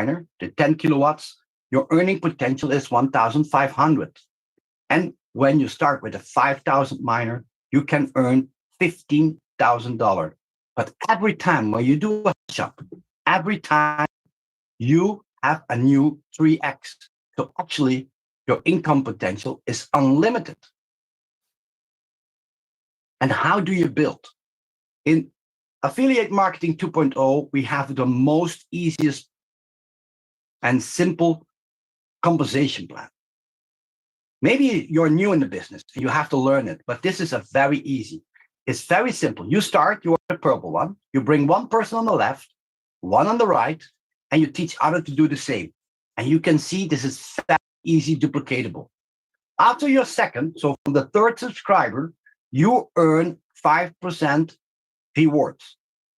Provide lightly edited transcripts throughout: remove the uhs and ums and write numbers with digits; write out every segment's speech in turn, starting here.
miner, the 10 kilowatts, your earning potential is 1,500. And when you start with a 5,000 miner, you can earn $15,000. But every time when you do a shop, every time you have a new 3x. So actually, your income potential is unlimited. And how do you build? In Affiliate Marketing 2.0, we have the most easiest and simple compensation plan. Maybe you're new in the business, you have to learn it, but this is a very easy. It's very simple. You start, you are the purple one, you bring one person on the left, one on the right, and you teach others to do the same. And you can see this is very easy duplicatable. After your second, so from the third subscriber, you earn 5% rewards.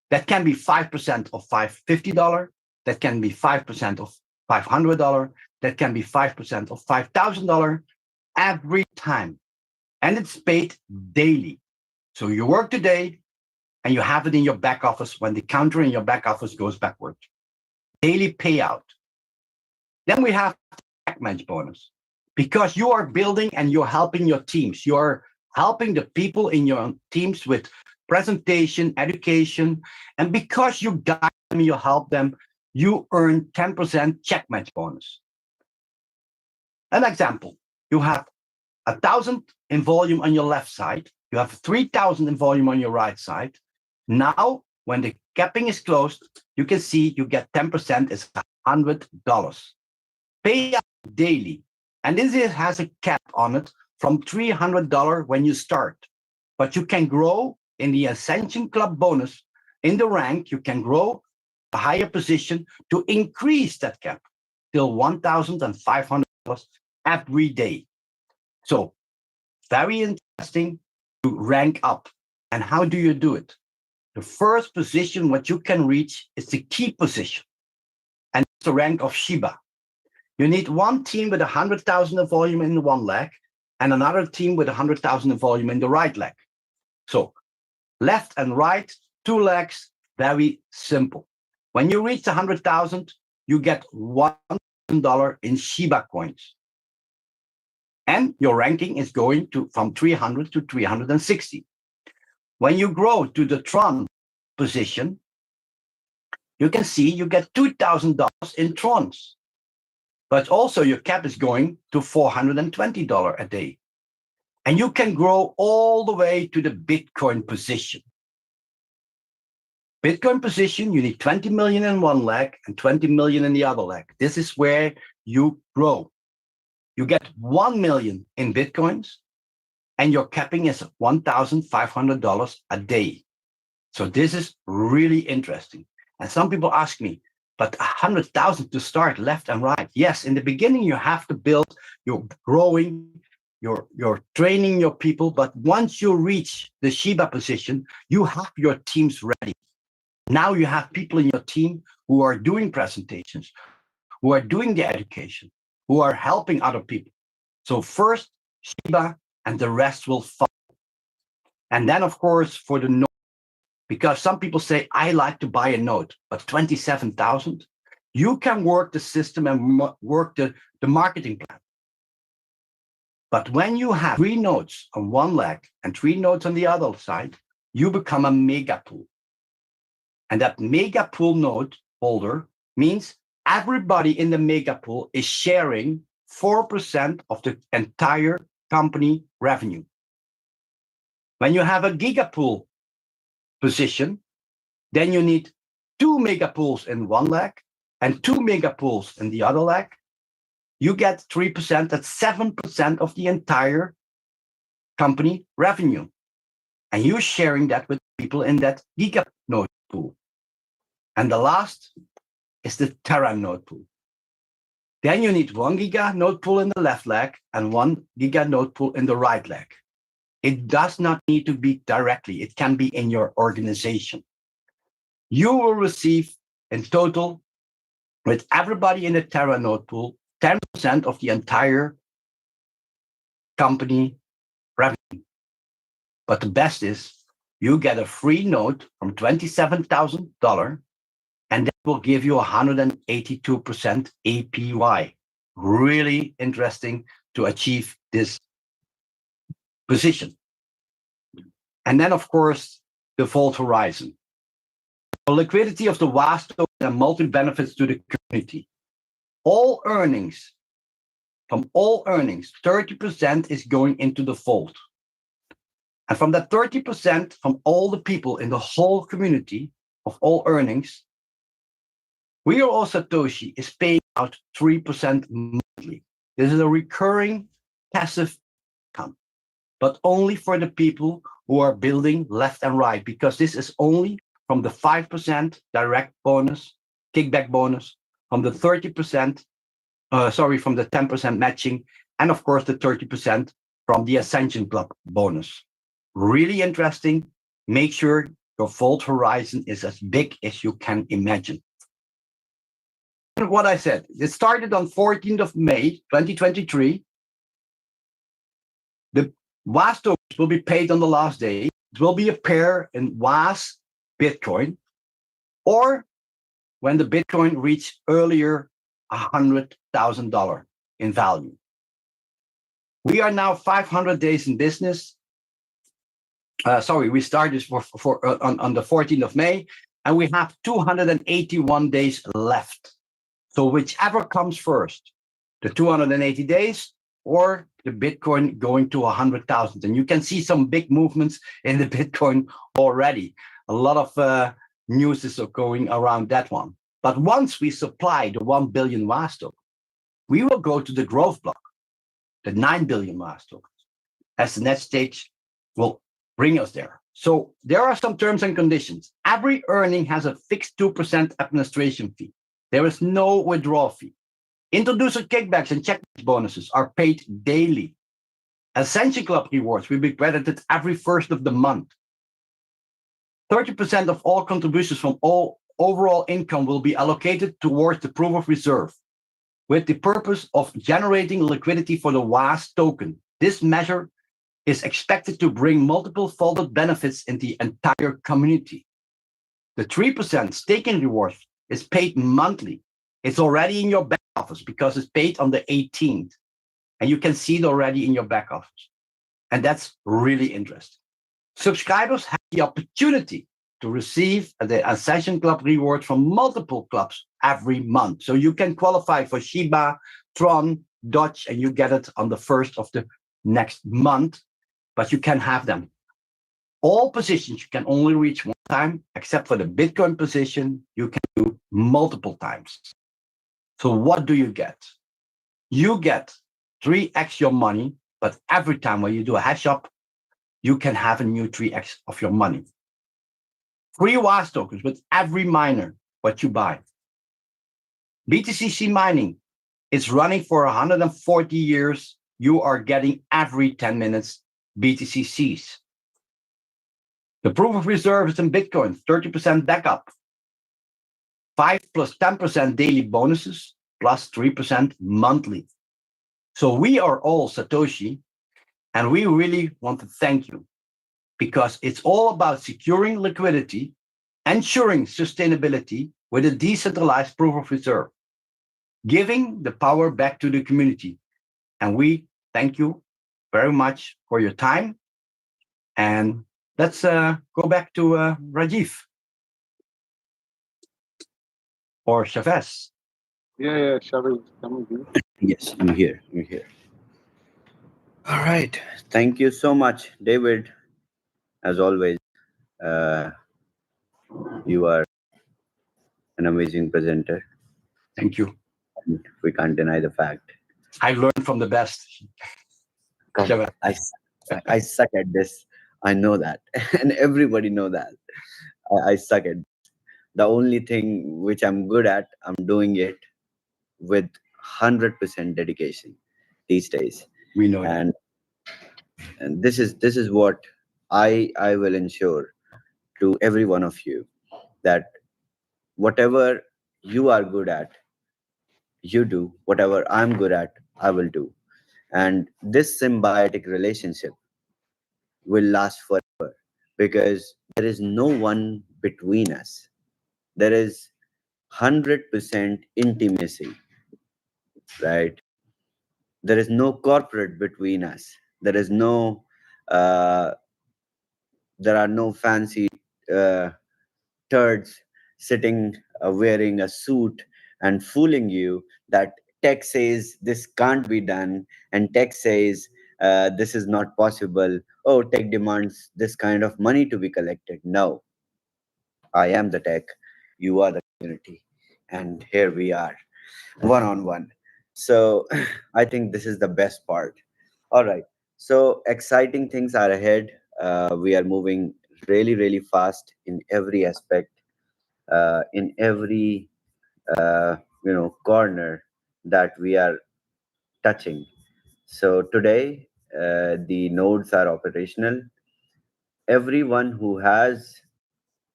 That can be 5% of $550, that can be 5% of $500, that can be 5% of $5,000 every time. And it's paid daily. So you work today and you have it in your back office when the counter in your back office goes backwards. Daily payout. Then we have check match bonus. Because you are building and you're helping your teams. You're helping the people in your teams with presentation, education. And because you guide them, you help them, you earn 10% check match bonus. An example, you have 1,000 in volume on your left side. You have 3,000 in volume on your right side. Now, when the capping is closed, you can see you get 10% is $100. Pay up daily. And this has a cap on it from $300 when you start. But you can grow in the Ascension Club bonus. In the rank, you can grow a higher position to increase that cap till $1,500 every day. So very interesting to rank up. And how do you do it? The first position what you can reach is the key position. And it's the rank of Shiba. You need one team with 100,000 in volume in one leg and another team with 100,000 in volume in the right leg. So left and right, two legs, very simple. When you reach 100,000, you get $1,000 in Shiba coins. And your ranking is going to from 300 to 360. When you grow to the Tron position, you can see you get $2,000 in Trons. But also your cap is going to $420 a day. And you can grow all the way to the Bitcoin position. Bitcoin position, you need 20 million in one leg and 20 million in the other leg. This is where you grow. You get 1 million in Bitcoins and your capping is $1,500 a day. So this is really interesting. And some people ask me, but 100,000 to start left and right. Yes, in the beginning, you have to build, you're growing, you're training your people. But once you reach the Shiba position, you have your teams ready. Now you have people in your team who are doing presentations, who are doing the education, who are helping other people. So first, Shiba, and the rest will follow. And then, of course, for the note, because some people say, I like to buy a note, but 27,000, you can work the system and work the marketing plan. But when you have 3 notes on one leg and 3 notes on the other side, you become a mega pool. And that mega pool note holder means everybody in the mega pool is sharing 4% of the entire company revenue. When you have a gigapool position, then you need 2 mega pools in one leg and 2 mega pools in the other leg. You get 3%, that's 7% of the entire company revenue. And you're sharing that with people in that giga node pool. And the last is the Terra node pool. Then you need 1 giga node pool in the left leg and 1 giga node pool in the right leg. It does not need to be directly. It can be in your organization. You will receive in total, with everybody in the Terra node pool, 10% of the entire company revenue. But the best is you get a free note from $27,000, and then will give you 182% APY. Really interesting to achieve this position. And then, of course, the Vault Horizon. The liquidity of the WAS token and multi benefits to the community. All earnings, from all earnings, 30% is going into the Vault. And from that 30%, from all the people in the whole community of all earnings, We Are All Satoshi is paying out 3% monthly. This is a recurring passive income, but only for the people who are building left and right, because this is only from the 5% direct bonus, kickback bonus, from the 30%, from the 10% matching, and of course the 30% from the Ascension Club bonus. Really interesting. Make sure your Vault Horizon is as big as you can imagine. And what I said, it started on 14th of May, 2023. The WAS tokens will be paid on the last day. It will be a pair in WAS Bitcoin, or when the Bitcoin reached earlier $100,000 in value. We are now 500 days in business. We started on the 14th of May, and we have 281 days left. So whichever comes first, the 280 days or the Bitcoin going to 100,000. And you can see some big movements in the Bitcoin already. A lot of news is going around that one. But once we supply the 1 billion WAS tokens, we will go to the growth block, the 9 billion WAS tokens, as the next stage will bring us there. So there are some terms and conditions. Every earning has a fixed 2% administration fee. There is no withdrawal fee. Introducer kickbacks and check bonuses are paid daily. Ascension Club rewards will be credited every first of the month. 30% of all contributions from all overall income will be allocated towards the proof of reserve, with the purpose of generating liquidity for the WAS token. This measure is expected to bring multiple folded benefits in the entire community. The 3% staking reward is paid monthly. It's already in your back office because it's paid on the 18th. And you can see it already in your back office. And that's really interesting. Subscribers have the opportunity to receive the Ascension Club reward from multiple clubs every month. So you can qualify for Shiba, Tron, Dodge, and you get it on the first of the next month, but you can have them. All positions you can only reach one time, except for the Bitcoin position, you can do multiple times. So what do you get? You get 3x your money, but every time when you do a hash up, you can have a new 3x of your money. Free WAS tokens with every miner what you buy. BTCC mining is running for 140 years. You are getting every 10 minutes BTCCs. The proof of reserve is in Bitcoin, 30% backup. 5 plus 10% daily bonuses, plus 3% monthly. So we are all Satoshi, and we really want to thank you, because it's all about securing liquidity, ensuring sustainability with a decentralized proof of reserve, giving the power back to the community. And we thank you very much for your time. And let's go back to Rajiv or Chavez. Yeah, Chavez, come here. Yes, I'm here. All right. Thank you so much, David. As always, you are an amazing presenter. Thank you. We can't deny the fact. I learned from the best. Chavez. I suck at this. I know that, and everybody know that. I suck at. The only thing which I'm good at, I'm doing it with 100% dedication these days. We know that. And this is what I will ensure to every one of you, that whatever you are good at, you do. Whatever I'm good at, I will do. And this symbiotic relationship will last forever, because there is no one between us. There is 100% intimacy, right? There is no corporate between us. There is no, uh, there are no fancy uh, turds sitting wearing a suit and fooling you that tech says this can't be done, and tech says this is not possible. Oh, tech demands this kind of money to be collected. No, I am the tech, you are the community, and here we are, one on one. So I think this is the best part. All right. So exciting things are ahead. We are moving really, really fast in every aspect, in every uh, corner that we are touching. So today, the nodes are operational. Everyone who has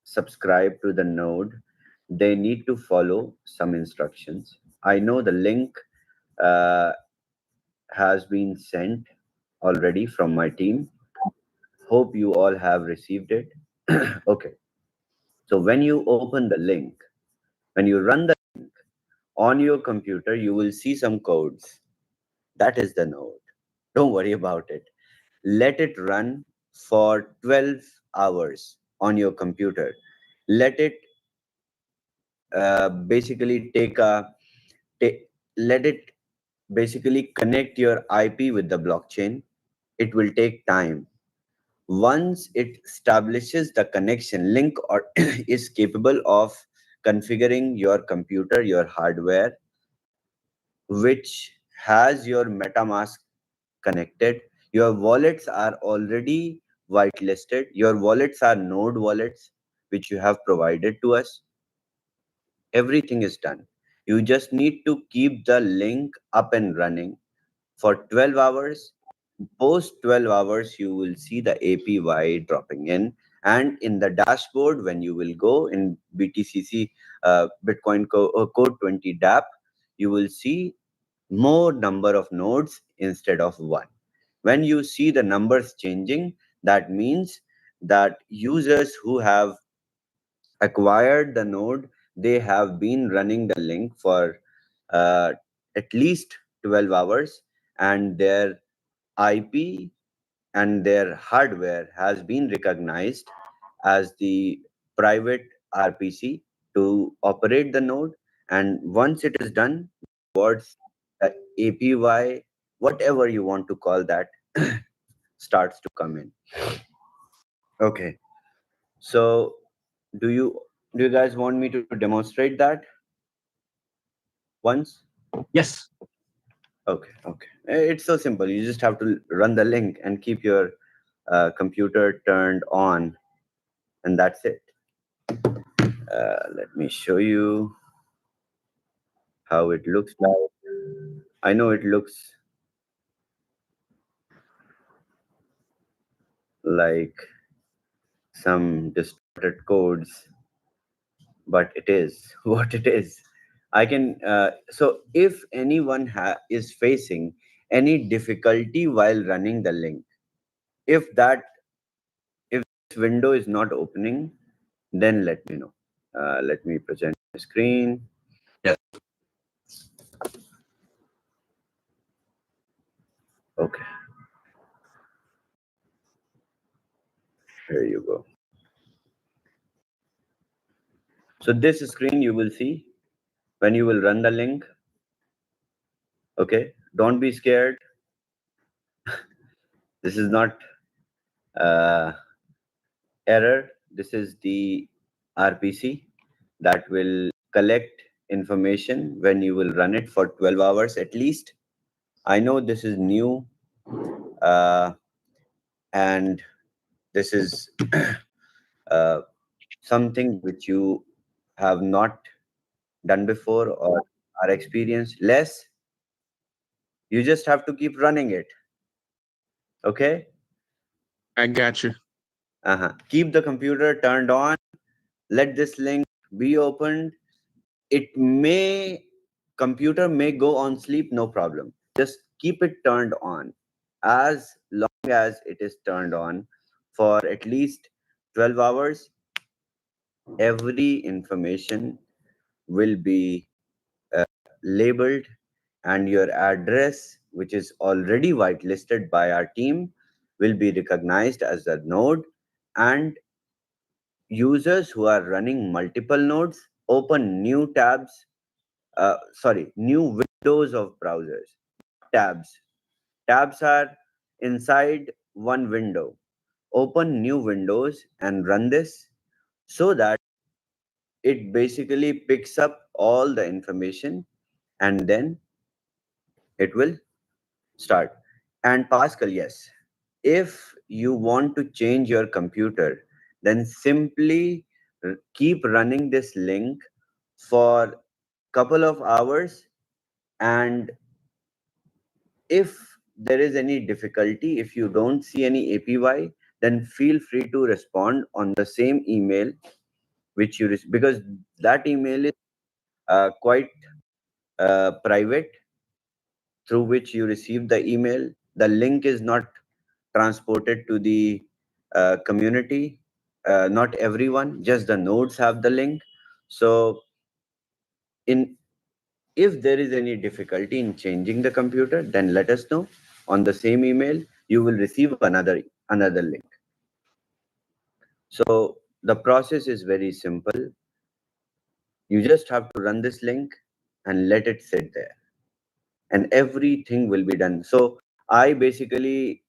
subscribed to the node, they need to follow some instructions. I know the link uh, has been sent already from my team. Hope you all have received it. Okay. So when you open the link, when you run the link on your computer, you will see some codes. That is the node. Don't worry about it. Let it run for 12 hours on your computer. Let it basically ta- let it basically connect your IP with the blockchain. It will take time. Once it establishes the connection, link or is capable of configuring your computer, your hardware, which has your MetaMask connected. Your wallets are already whitelisted. Your wallets are node wallets, which you have provided to us. Everything is done. You just need to keep the link up and running for 12 hours. Post 12 hours, you will see the APY dropping in. And in the dashboard, when you will go in BTCC Code 20 DApp, you will see more number of nodes instead of one. When you see the numbers changing, that means that users who have acquired the node, they have been running the link for uh, at least 12 hours, and their IP and their hardware has been recognized as the private RPC to operate the node. And once it is done, towards the APY, whatever you want to call that, starts to come in. Okay. So do you do you guys want me to demonstrate that once? Yes. Okay, okay. It's so simple. You just have to run the link and keep your computer turned on, and that's it. Let me show you how it looks like. I know it looks like some distorted codes, but it is what it is. I can so if anyone is facing any difficulty while running the link, if that if this window is not opening, then let me know. Let me present the screen. Yes. Okay, here you go. So this screen you will see when you will run the link. Okay, don't be scared. This is not uh, error. This is the RPC that will collect information when you will run it for 12 hours at least. I know this is new, uh, and this is uh, something which you have not done before or are experienced less. You just have to keep running it. Okay. I got you. Keep the computer turned on. Let this link be opened. It may computer may go on sleep, no problem. Just keep it turned on. As long as it is turned on for at least 12 hours, every information will be labeled, and your address, which is already whitelisted by our team, will be recognized as a node. And users who are running multiple nodes open new tabs, new windows of browsers, tabs. Tabs are inside one window. Open new windows and run this so that it basically picks up all the information, and then it will start. And Pascal, yes, if you want to change your computer, then simply keep running this link for couple of hours, and if there is any difficulty, if you don't see any APY, then feel free to respond on the same email which you because that email is quite private, through which you receive the email. The link is not transported to the community. Not everyone, just the nodes have the link. So, in if there is any difficulty in changing the computer, then let us know on the same email. You will receive another link. So the process is very simple. You just have to run this link and let it sit there, and everything will be done. So I basically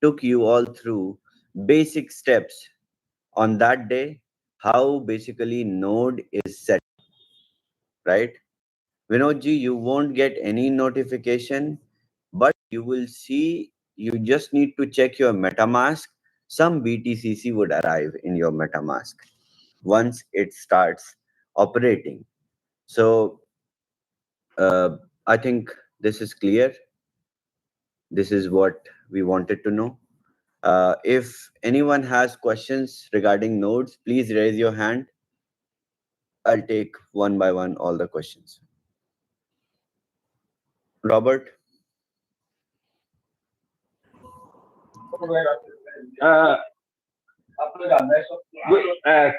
took you all through basic steps on that day, how basically node is set, right? Vinodji, you won't get any notification, but you will see, you just need to check your MetaMask. Some BTCC would arrive in your MetaMask once it starts operating. So I think this is clear. This is what we wanted to know. If anyone has questions regarding nodes, please raise your hand. I'll take one by one all the questions. Robert? Uh,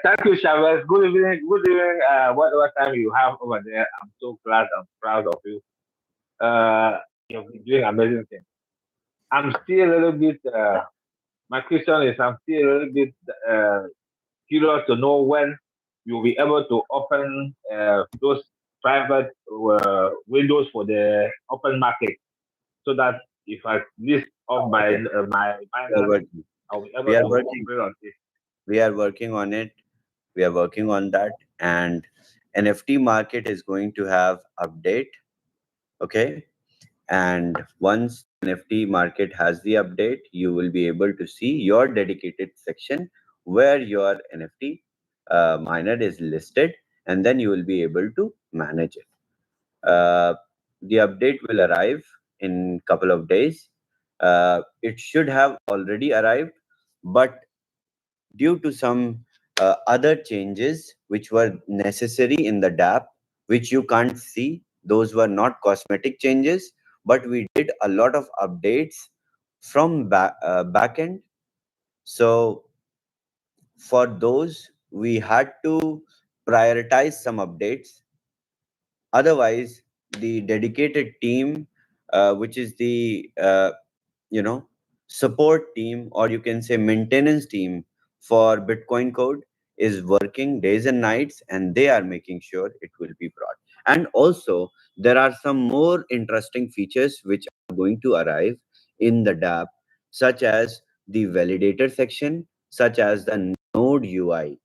Thank you, Chavez. Good evening. Good evening. Whatever time you have over there, I'm so glad and proud of you. You've been doing amazing things. I'm still a little bit. My question is, I'm still a little bit uh, curious to know when you'll be able to open those private windows for the open market, so that if I list off my Okay. my We are Binance, working. I'll be able We are to working. operate on it. We are working on it. We are working on that. And NFT market is going to have update. Okay. And once NFT market has the update, you will be able to see your dedicated section where your NFT miner is listed, and then you will be able to manage it. Uh, the update will arrive in couple of days. It should have already arrived, but due to some other changes which were necessary in the DApp, which you can't see, those were not cosmetic changes, but we did a lot of updates from backend. So for those, we had to prioritize some updates. Otherwise, the dedicated team, which is the you know support team, or you can say maintenance team for Bitcoin code, is working days and nights, and they are making sure it will be brought. And also, there are some more interesting features which are going to arrive in the DApp, such as the validator section, such as the node UI.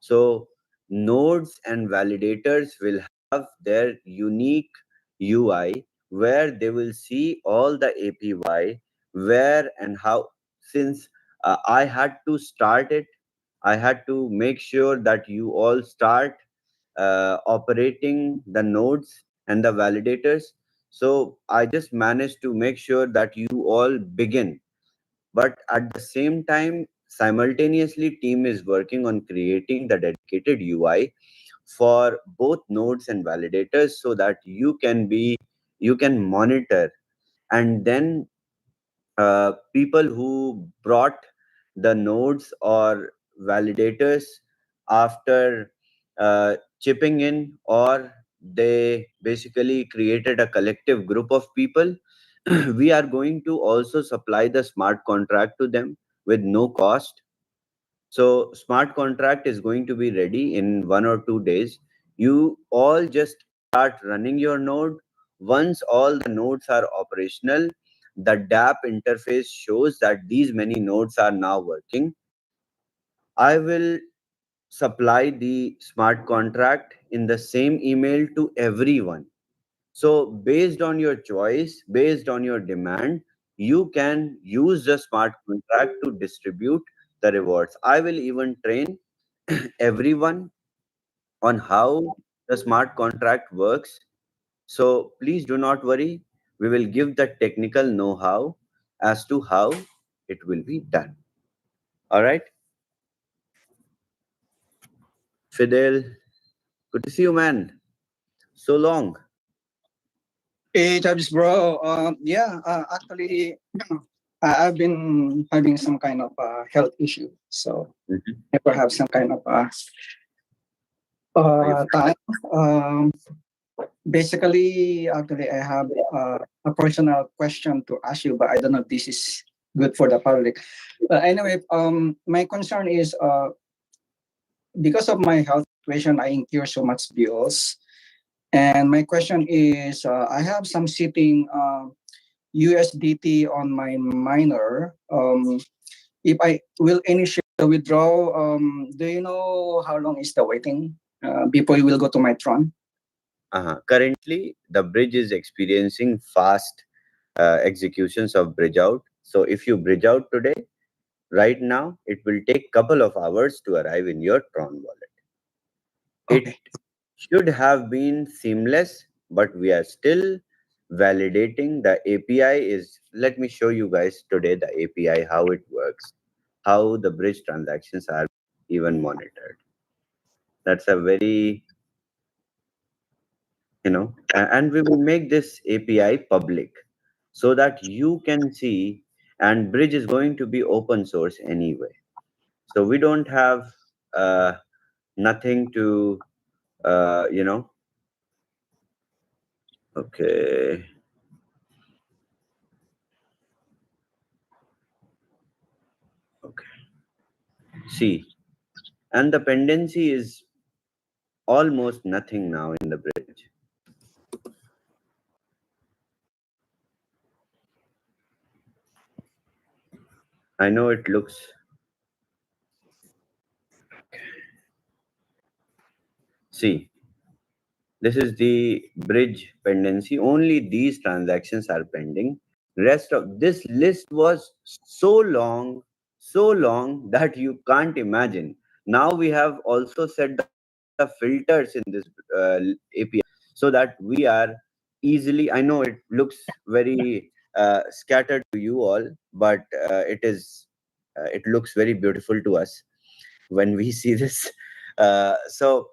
So nodes and validators will have their unique UI, where they will see all the APY, where and how. Since I had to start it, I had to make sure that you all start operating the nodes and the validators. So I just managed to make sure that you all begin, but at the same time, simultaneously, team is working on creating the dedicated UI for both nodes and validators, so that you can monitor. And then people who brought the nodes or validators after chipping in, or they basically created a collective group of people. We are going to also supply the smart contract to them with no cost. So smart contract is going to be ready in 1 or 2 days. You all just start running your node. Once all the nodes are operational, the DApp interface shows that these many nodes are now working. I will supply the smart contract in the same email to everyone. So based on your choice, based on your demand, you can use the smart contract to distribute the rewards. I will even train everyone on how the smart contract works. So please do not worry. We will give the technical know-how as to how it will be done. All right, Fidel, good to see you, man. So long. Hey, Travis, bro. Yeah, actually, I've been having some kind of health issue, so Mhm. I never have some kind of Are you time. Um, Basically, actually, I have a personal question to ask you, but I don't know if this is good for the public. But anyway, my concern is because of my health situation, I incur so much bills. And my question is, I have some sitting USDT on my miner. If I will initiate the withdrawal, do you know how long is the waiting before you will go to my Tron? Currently, the bridge is experiencing fast executions of bridge out. So if you bridge out today, right now, it will take couple of hours to arrive in your Tron wallet. It Okay. should have been seamless, but we are still validating. The API is, let me show you guys today the API, how it works, how the bridge transactions are even monitored. That's a very, and we will make this API public so that you can see, and bridge is going to be open source anyway. So we don't have uh, nothing to, uh, you know, okay, okay. See, and the dependency is almost nothing now in the bridge. I know it looks, see, this is the bridge pendency. Only these transactions are pending. Rest of this list was so long that you can't imagine. Now we have also set the filters in this API so that we are easily. I know it looks very scattered to you all, but it is. It looks very beautiful to us when we see this. So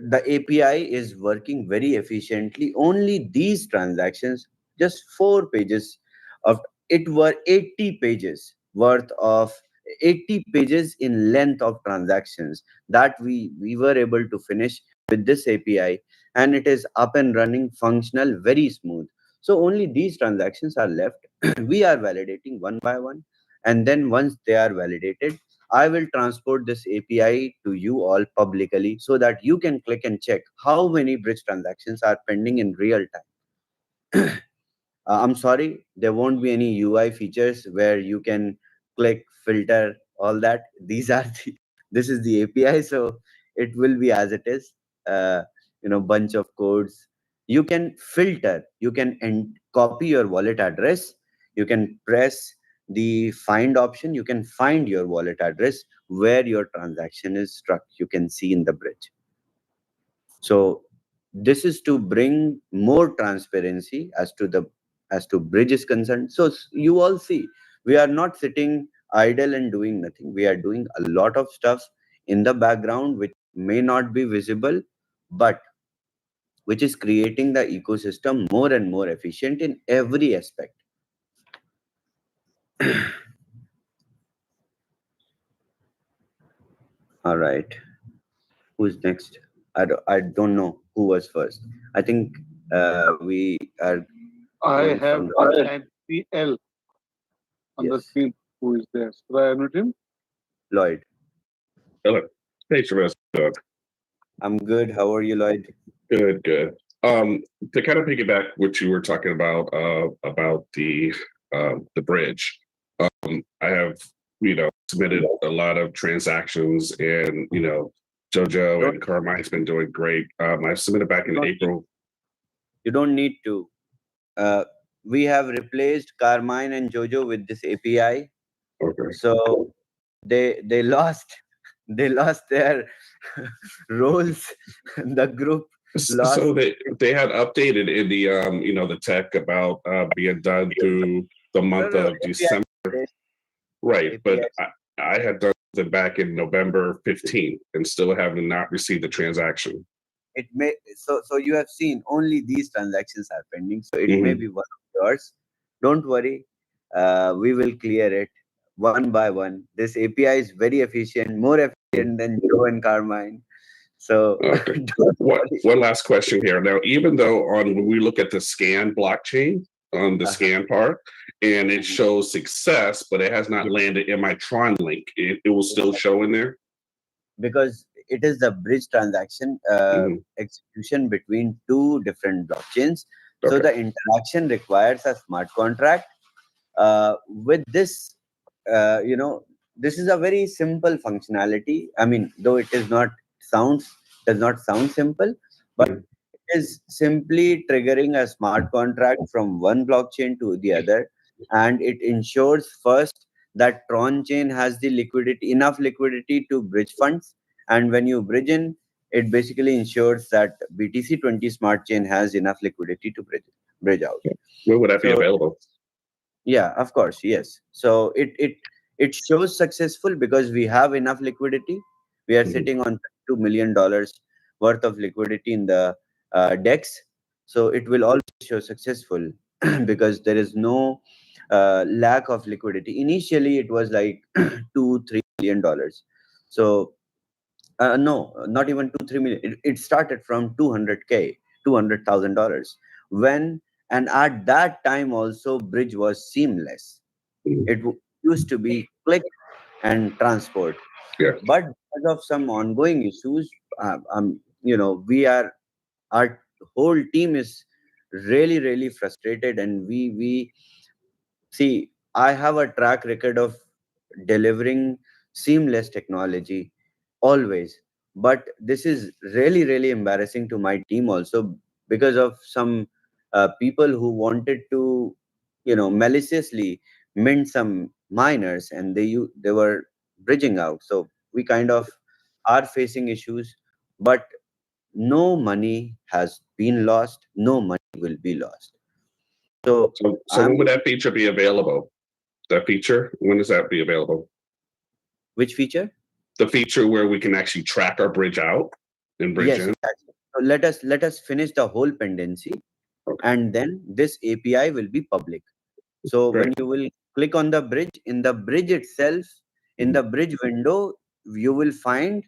the API is working very efficiently. Only these transactions, just 4 pages of it were 80 pages worth of 80 pages in length of transactions that we were able to finish with this API, and it is up and running, functional, very smooth. So only these transactions are left. We are validating one by one, and then once they are validated, I will transport this API to you all publicly so that you can click and check how many bridge transactions are pending in real time. I'm sorry, there won't be any UI features where you can click, filter, all that. These are the, this is the API, so it will be as it is. Bunch of codes. You can filter. You can copy your wallet address. You can press the find option. You can find your wallet address where your transaction is struck. You can see in the bridge. So this is to bring more transparency as to bridge is concerned. So you all see, we are not sitting idle and doing nothing. We are doing a lot of stuff in the background which may not be visible, but which is creating the ecosystem more and more efficient in every aspect. All right, who's next? I don't know who was first. I think we are I going have from the NPL on the yes, screen. Who is there? Should I unmute him? Lloyd. Hello. Hey, Shabazz. I'm good. How are you, Lloyd? Good, good. To kind of piggyback what you were talking about the bridge. I have, submitted a lot of transactions, and Jojo Don't and Carmine's been doing great. I submitted back in don't April. you don't need to. Uh, we have replaced Carmine and Jojo with this API, Okay. so they lost they lost their roles. The group lost. So they had updated in the the tech about being done through the No, month no, of December. Right, but API. I had done it back in November 15th and still have not received the transaction. It may so you have seen only these transactions are pending. So it may Mhm. be one of yours. Don't worry. We will clear it one by one. This API is very efficient, more efficient than Joe and Carmine. So Okay. don't worry. One last question here. Now, even though when we look at the scan blockchain on the Uh-huh. scan part, and it shows success, but it has not landed in my Tron link, it will still show in there. Because it is the bridge transaction Mhm. execution between two different blockchains. So Okay. the interaction requires a smart contract. With this, this is a very simple functionality. I mean, though it is not does not sound simple, but Mhm. it is simply triggering a smart contract from one blockchain to the other, and it ensures first that Tron chain has the enough liquidity to bridge funds, and when you bridge in, it basically ensures that BTC20 smart chain has enough liquidity to bridge out. When would that be So available? yeah, of course, yes. So it shows successful because we have enough liquidity. We are Mhm. sitting on $2 million worth of liquidity in the DEX. So it will always show successful because there is no lack of liquidity. Initially, it was like $2-3 million. So no, not even 2-3 million. It started from 200K, $200,000. When and at that time also, bridge was seamless. Mhm. It used to be click and transport, Yeah. but because of some ongoing issues, we are our whole team is really frustrated, and we see. I have a track record of delivering seamless technology always, but this is really embarrassing to my team also because of some people who wanted to maliciously mint some miners, and they were bridging out. So we kind of are facing issues, but no money has been lost, no money will be lost. So So I'm when would that feature be available? That feature, when does that be available? which feature? The feature where we can actually track our bridge out and bridge Yes, in. exactly. So let us finish the whole pendency, Okay, and then this API will be public. So great. when you will click on the bridge, in the bridge itself, in Mhm. the bridge window, you will find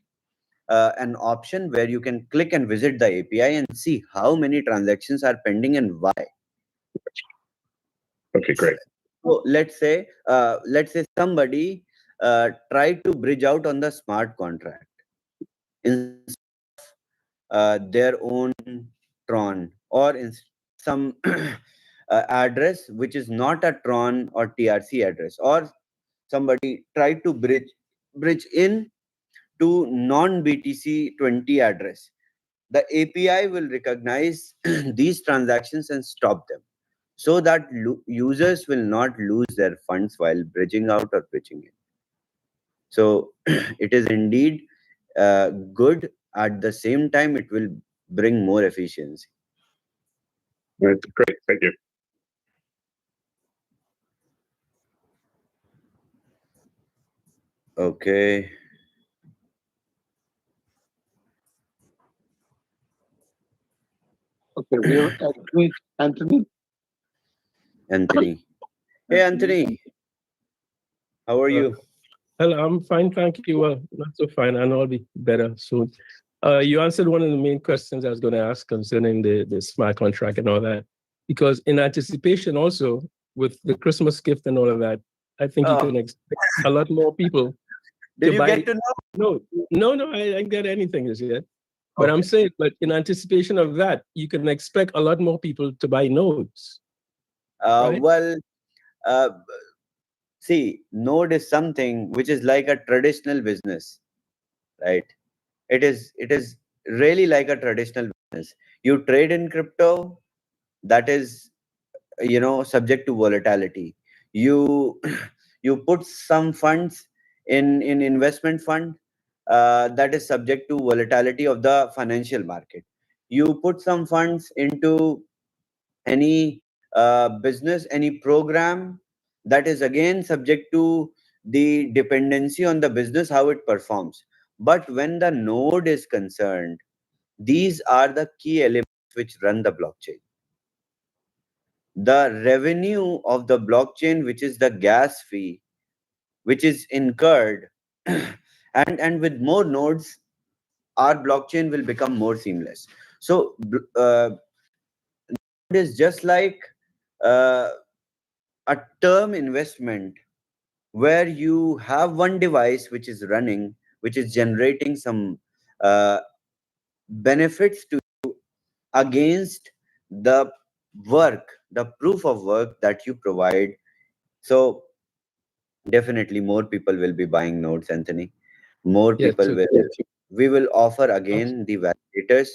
an option where you can click and visit the API and see how many transactions are pending and why. Okay, great. So let's say somebody tried to bridge out on the smart contract instead of their own Tron, or in some address which is not a Tron or TRC address, or somebody tried to bridge in to non BTC20 address. The API will recognize these transactions and stop them, so that users will not lose their funds while bridging out or bridging in. So it is indeed good. At the same time, it will bring more efficiency. All right, great. Thank you. Okay, Okay, we have Anthony. Anthony. Hey, Anthony, how are Uh, you? Hello, I'm fine, thank you. Well, not so fine, and I'll be better soon. You answered one of the main questions I was going to ask concerning the smart contract and all that, because in anticipation also with the Christmas gift and all of that, I think you Oh, can expect a lot more people did to you buy. get to know? No, I didn't get anything as yet. But I'm Okay. saying, but in anticipation of that, you can expect a lot more people to buy nodes, right? Well, uh, see, node is something which is like a traditional business, right? It is really like a traditional business. You trade in crypto, that is, subject to volatility. You you put some funds in investment fund, that is subject to volatility of the financial market. You put some funds into any business, any program, that is again subject to the dependency on the business, how it performs. But when the node is concerned, these are the key elements which run the blockchain. The revenue of the blockchain, which is the gas fee, which is incurred, and with more nodes, our blockchain will become more seamless. So it is just like uh, a term investment where you have one device which is running, which is generating some uh, benefits to against the work, the proof of work that you provide. So definitely more people will be buying nodes, Anthony. More Yeah, people so will. We will offer okay. again the validators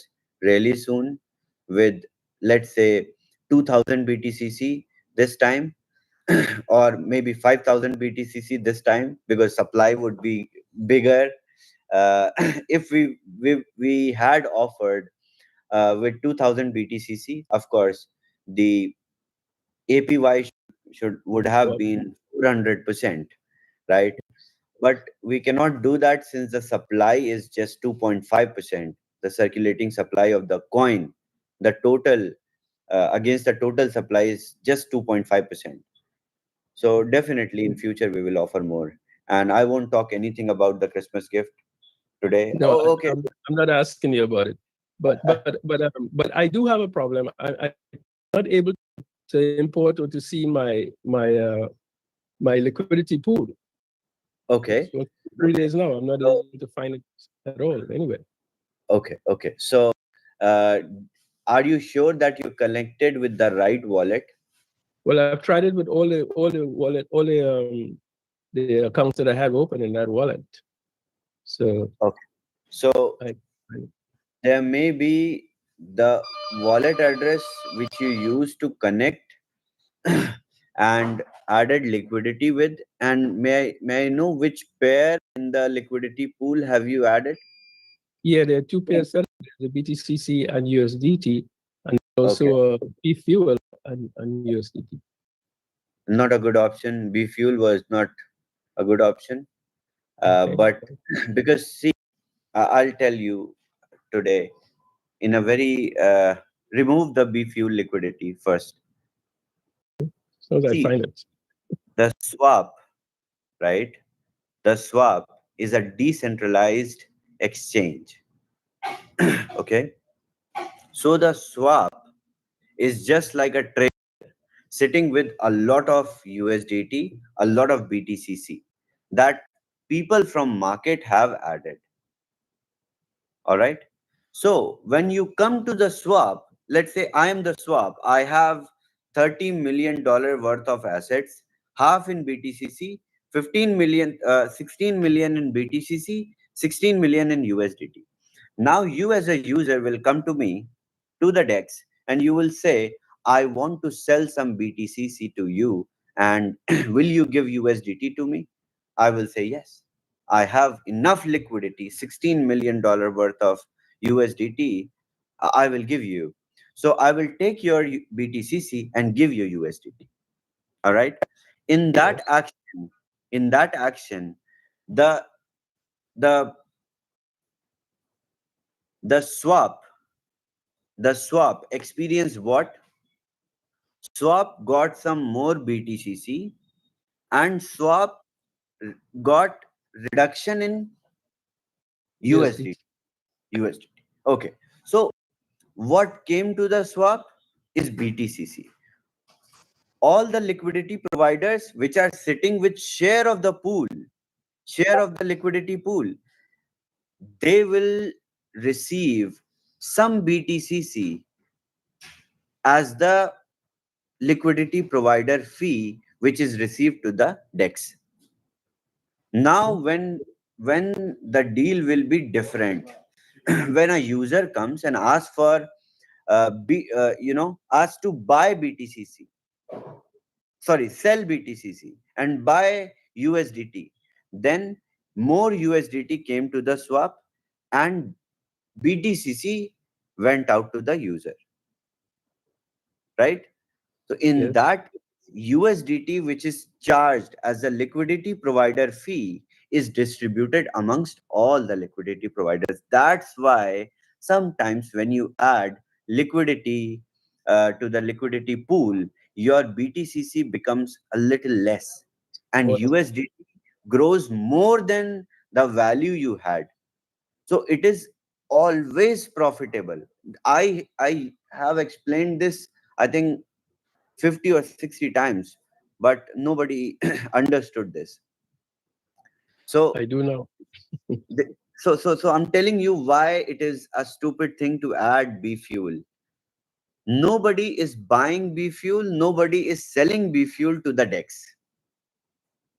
really soon with, let's say, 2000 BTCC this time, or maybe 5000 BTCC this time, because supply would be bigger. If we had offered with 2000 BTCC, of course, the APY would have Well, been 400%, right? But we cannot do that since the supply is just 2.5%. The circulating supply of the coin, the total against the total supply is just 2.5%. So definitely in future we will offer more. And I won't talk anything about the Christmas gift today. no, Oh, okay. I'm not asking you about it, but I do have a problem. I'm not able to import or to see my liquidity pool. Okay. So 3 days now, I'm not So, able to find it at all anywhere. okay. So, uh, are you sure that you connected with the right wallet? Well, I've tried it with all the accounts that I have open in that wallet. So Okay. So I there may be the wallet address which you use to connect and added liquidity with. And may I know which pair in the liquidity pool have you added? yeah, there are two pairs, the BTCC and USDT, and Okay. also B fuel and USDT. Not a good option. B fuel was not a good option. Okay. But because see, I'll tell you today in a very remove the B fuel liquidity first. So I See, find it. the swap, right? The swap is a decentralized exchange. Okay. So the swap is just like a trade sitting with a lot of USDT, a lot of BTCC that people from market have added. All right. So when you come to the swap, let's say I am the swap, I have $30 million worth of assets, half in BTCC, 15 million, 16 million in BTCC, 16 million in USDT. Now you as a user will come to me, to the DEX, and you will say, I want to sell some BTCC to you, and will you give USDT to me? I will say yes. I have enough liquidity, $16 million worth of USDT, I will give you. So I will take your BTCC and give you USDT. All right. In that Yes. action, in that action, the the the swap, the swap experienced what? Swap got some more BTCC, and swap got reduction in USDT. USDT. USDT. Okay. So what came to the swap is BTCC. All the liquidity providers which are sitting with share of the pool, share of the liquidity pool, they will receive some BTCC as the liquidity provider fee which is received to the DEX. Now when the deal will be different, when a user comes and asks for asks to buy BTCC, sorry, sell BTCC and buy USDT, then more USDT came to the swap and BTCC went out to the user, right? So in Yes. that, USDT, which is charged as a liquidity provider fee, is distributed amongst all the liquidity providers. That's why sometimes when you add liquidity to the liquidity pool, your BTCC becomes a little less, and Well, USDT grows more than the value you had. So it is always profitable. I have explained this, I think 50 or 60 times, but nobody understood this. So, I do know. so I'm telling you why it is a stupid thing to add B fuel. Nobody is buying B fuel, nobody is selling B fuel to the DEX.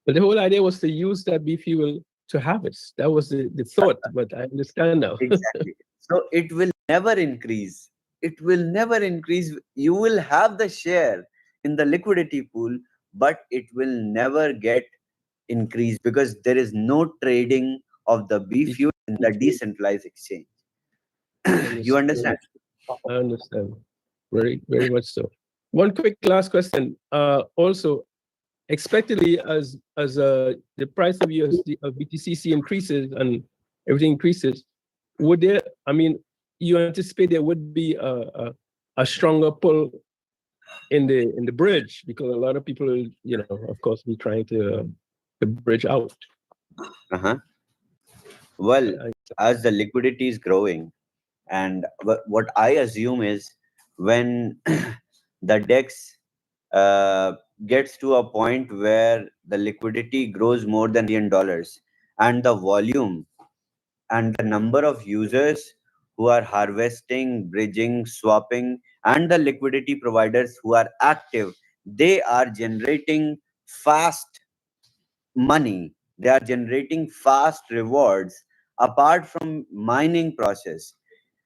But the whole idea was to use that B fuel to harvest. That was the thought, but I understand now. Exactly. So it will never increase. It will never increase. You will have the share in the liquidity pool, but it will never get increased because there is no trading of the B fuel in the decentralized exchange. You understand? I understand. Very, very much so. One quick last question. Also, expectedly, as the price of USD of BTCC increases and everything increases, would there? I mean, you anticipate there would be a stronger pull in the bridge because a lot of people, you know, of course, be trying to bridge out. Uh-huh. Well, I- as the liquidity is growing, and what I assume is when the DEX gets to a point where the liquidity grows more than $1 billion and the volume and the number of users who are harvesting, bridging, swapping, and the liquidity providers who are active, they are generating fast money. They are generating fast rewards. Apart from mining process,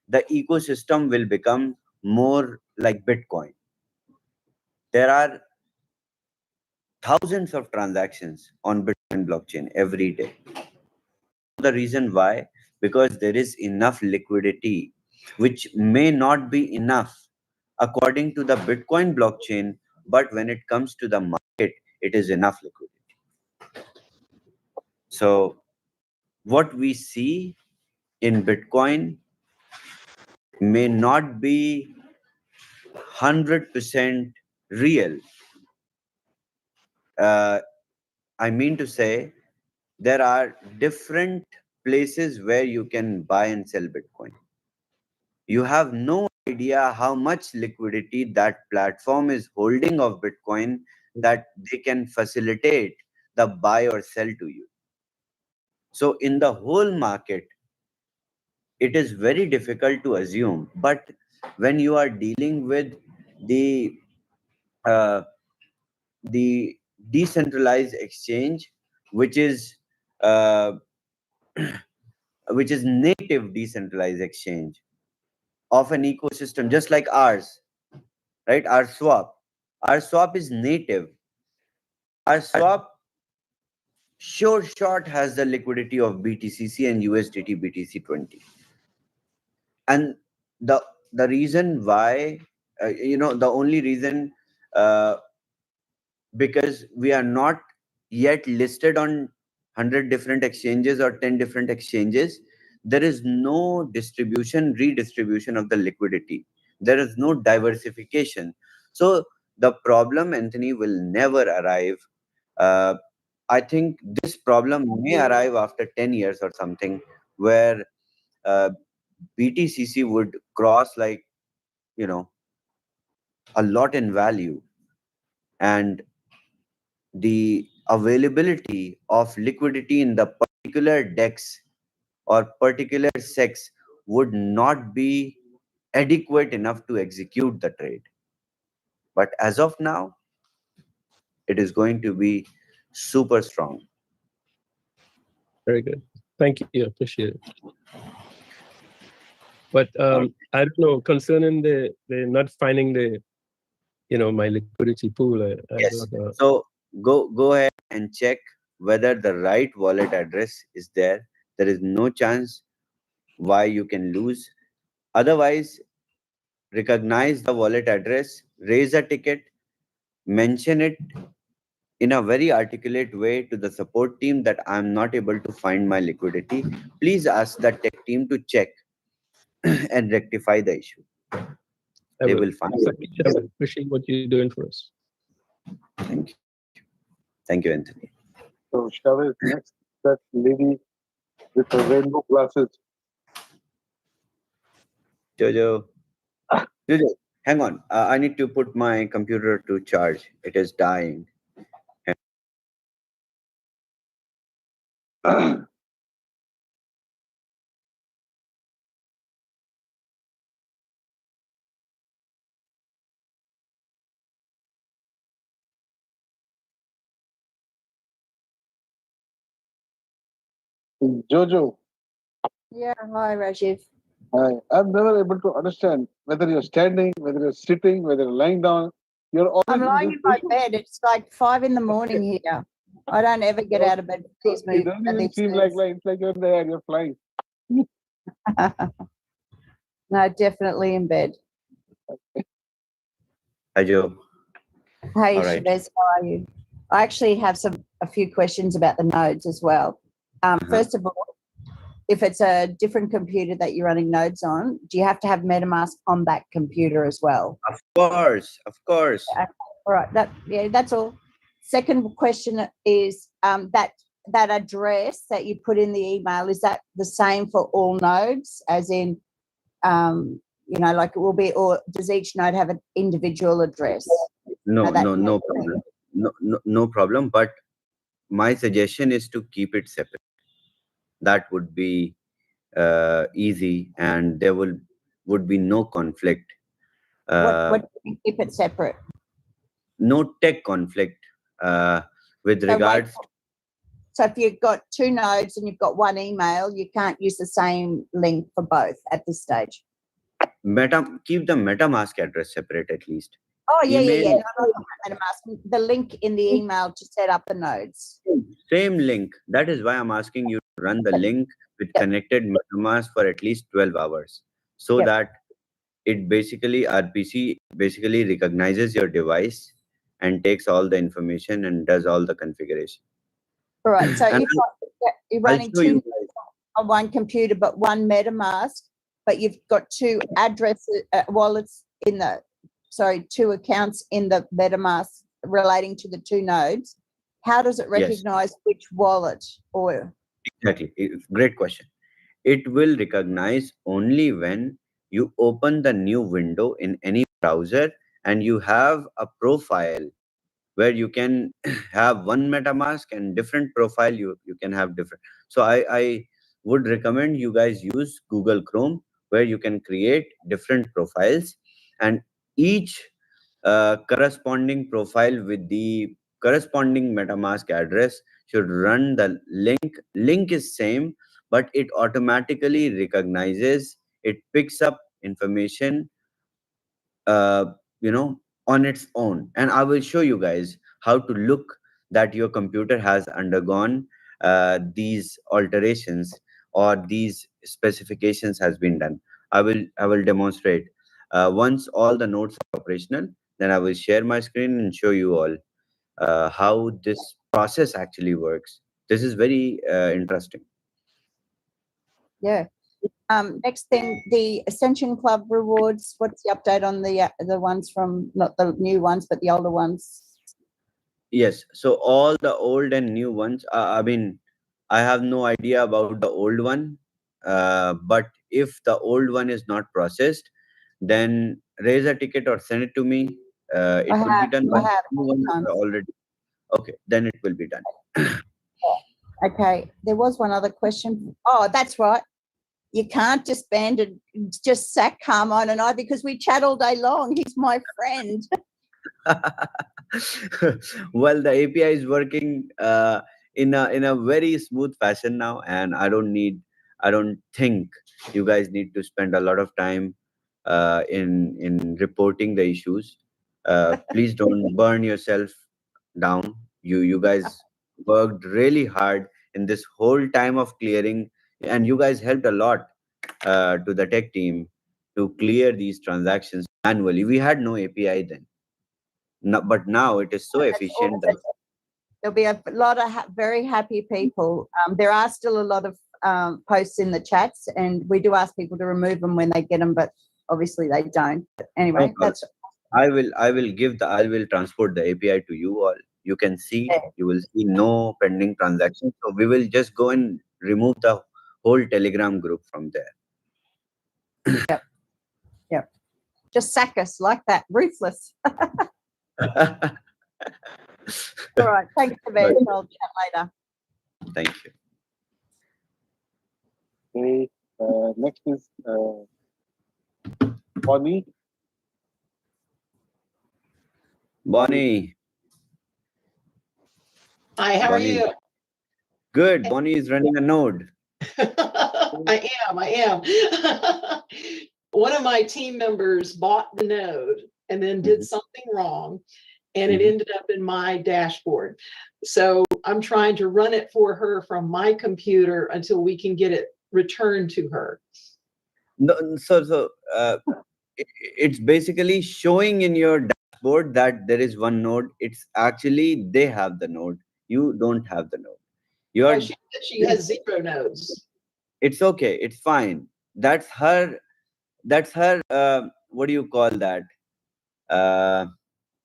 the ecosystem will become more like Bitcoin. There are thousands of transactions on Bitcoin blockchain every day. The reason why? Because there is enough liquidity, which may not be enough according to the Bitcoin blockchain, but when it comes to the market, it is enough liquidity. So, what we see in Bitcoin may not be 100% real. Uh, I mean to say, there are different places where you can buy and sell Bitcoin. You have no idea how much liquidity that platform is holding of Bitcoin that they can facilitate the buy or sell to you. So, in the whole market, it is very difficult to assume. But when you are dealing with the uh, the decentralized exchange, which is uh, which is native decentralized exchange of an ecosystem just like ours, right? Our swap is native. Our swap sure short has the liquidity of BTCC and USDT BTC20. And the the reason why, the only reason, uh, because we are not yet listed on 100 different exchanges or 10 different exchanges, there is no redistribution of the liquidity. There is no diversification. So the problem, Anthony, will never arrive. uh, I think this problem may arrive after 10 years or something, where uh, BTCC would cross like, you know, a lot in value, and the availability of liquidity in the particular DEX or particular SEX would not be adequate enough to execute the trade. But as of now, it is going to be super strong. Very good. Thank you. Appreciate it. But I don't know, concerning the not finding the, my liquidity pool. Yes. So go ahead and check whether the right wallet address is there. There is no chance why you can lose. Otherwise, recognize the wallet address, raise a ticket, mention it in a very articulate way to the support team that I'm not able to find my liquidity. Please ask the tech team to check and rectify the issue. They will find it. Appreciate what you're doing for us. Thank you. Thank you, Anthony. So Chavez, next, that lady with her rainbow glasses. Jojo, hang on. I need to put my computer to charge. It is dying. Jojo, Yeah, hi Rajiv. I'm never able to understand whether you're standing, whether you're sitting, whether you're lying down. You're always I'm lying in my position. bed. It's like 5 a.m. here. I don't ever get out of bed with these It moves. doesn't even seem like lying. It's like you're in the air, you're flying. No, definitely in bed. Hi, Joe. Hey, All right. Chavez, how are you? I actually have a few questions about the nodes as well. First of all, if it's a different computer that you're running nodes on, do you have to have MetaMask on that computer as well? Of course, of course. All right, that's all. Second question is that address that you put in the email, is that the same for all nodes? As in, like it will be, or does each node have an individual address? No problem. No problem. But my suggestion is to keep it separate. That would be easy, and there would be no conflict. What do you keep it separate? No tech conflict with regards. So if you've got two nodes and you've got one email, you can't use the same link for both at this stage. Keep the MetaMask address separate at least. Oh, yeah. No, MetaMask. The link in the email to set up the nodes. Same link. That is why I'm asking you to run the link with connected MetaMask for at least 12 hours. So that it RPC basically recognizes your device and takes all the information and does all the configuration. All right. So you're running two on one computer, but one MetaMask, but you've got two addresses, wallets two accounts in the MetaMask relating to the two nodes. How does it recognize which wallet? Or exactly, great question. It will recognize only when you open the new window in any browser and you have a profile where you can have one MetaMask and different profile. You can have different. So I would recommend you guys use Google Chrome, where you can create different profiles, and each corresponding profile with the corresponding MetaMask address should run the link. Link is same, but it automatically recognizes, it picks up information on its own. And I will show you guys how to look that your computer has undergone these alterations or these specifications has been done. I will demonstrate once all the nodes are operational. Then I will share my screen and show you all how this process actually works. This is very interesting. yeah. Next thing, the Ascension Club rewards. What's the update on the ones from, not the new ones, but the older ones? Yes. So all the old and new ones. I have no idea about the old one. But if the old one is not processed, then raise a ticket or send it to me. It I will be have, done I once have new ones times. are already. Okay, then it will be done. Okay, there was one other question. Oh, that's right. You can't just just sack Carmine and I because we chat all day long. He's my friend. Well, the API is working in a very smooth fashion now, and I don't think you guys need to spend a lot of time in reporting the issues. Please don't burn yourself down. You guys worked really hard in this whole time of clearing, and you guys helped a lot to the tech team to clear these transactions manually. We had no API then. No, but now it is so efficient that There'll be a lot of very happy people. There are still a lot of posts in the chats, and we do ask people to remove them when they get them, but obviously they don't. But anyway, no problem. I will transport the API to you all. You can see, Yeah. you will see no pending transactions. So we will just go and remove the whole Telegram group from there. Yep. Just sack us like that, ruthless. All right. Thanks, Yvette. I'll chat later. Thank you. Okay. Next is Bonnie. Bonnie. Hi, how are Bonnie. you? Good. Bonnie is running a node. I am. One of my team members bought the node and then did something wrong, and it ended up in my dashboard. So I'm trying to run it for her from my computer until we can get it returned to her. No, it's basically showing in your dashboard that there is one node. It's actually they have the node. You don't have the node. Oh, she has 0 nodes. It's okay. It's fine. That's her. What do you call that?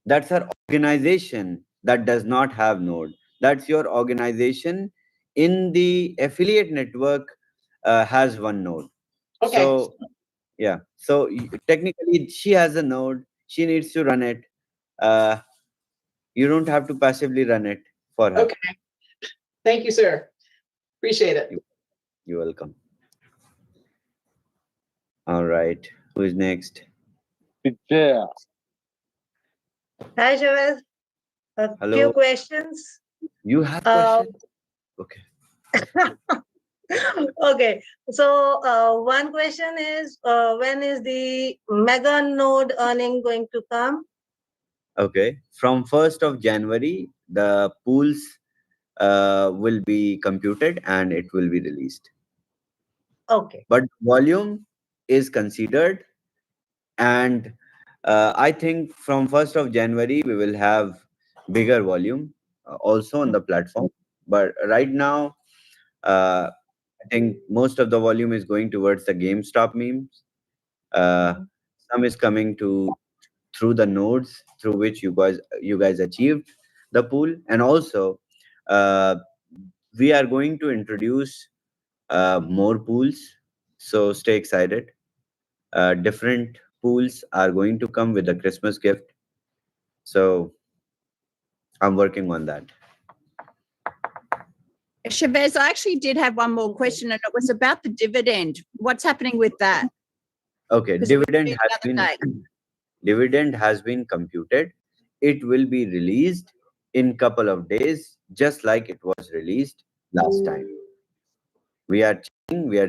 That's her organization that does not have node. That's your organization in the affiliate network has one node. Okay. So yeah. So technically, she has a node. She needs to run it. You don't have to passively run it for her. Okay. Thank you, sir. Appreciate it. You're welcome. All right. Who is next? Vijaya. Hi, Javed. A Hello. few questions. You have questions? Okay. Okay. So one question is, when is the mega node earning going to come? Okay. From 1st of January, the pools will be computed and it will be released. Okay. But volume is considered, and I think from 1st of January we will have bigger volume also on the platform. But right now, I think most of the volume is going towards the GameStop memes. Some is coming through the nodes through which you guys achieved the pool, and also we are going to introduce more pools. So stay excited. Different pools are going to come with a Christmas gift. So I'm working on that. Chavez, I actually did have one more question, and it was about the dividend. What's happening with that? Okay, Because dividend has been computed. It will be released in couple of days, just like it was released last time. We are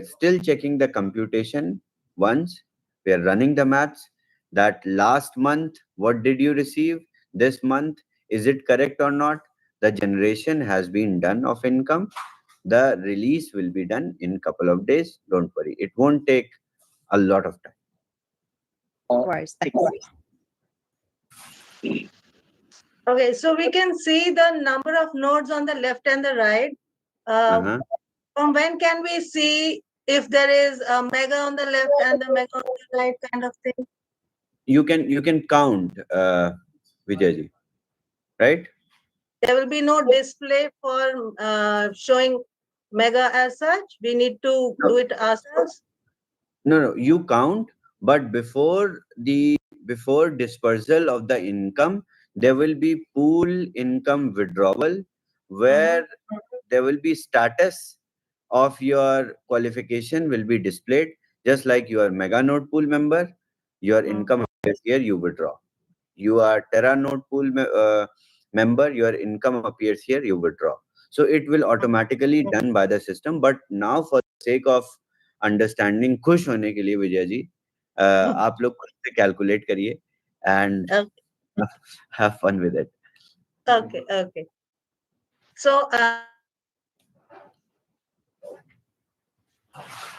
still checking the computation once. We are running the maths that last month, what did you receive? This month, is it correct or not? The generation has been done of income. The release will be done in couple of days. Don't worry. It won't take a lot of time. No worries. Thanks. Okay. So we can see the number of nodes on the left and the right. From when can we see if there is a mega on the left and the mega on the right kind of thing? You can count, Vijayji, right? There will be no display for showing mega as such. We need to do it ourselves. No, you count, but before dispersal of the income, there will be pool income withdrawal, where there will be status of your qualification will be displayed, just like you are mega node pool member, your income appears here, you withdraw. You are terra node pool member, your income appears here, you withdraw. So it will automatically done by the system. But now for the sake of understanding खुश होने के लिए विजय जी आप लोग खुद से calculate करिए and have fun with it Okay. So,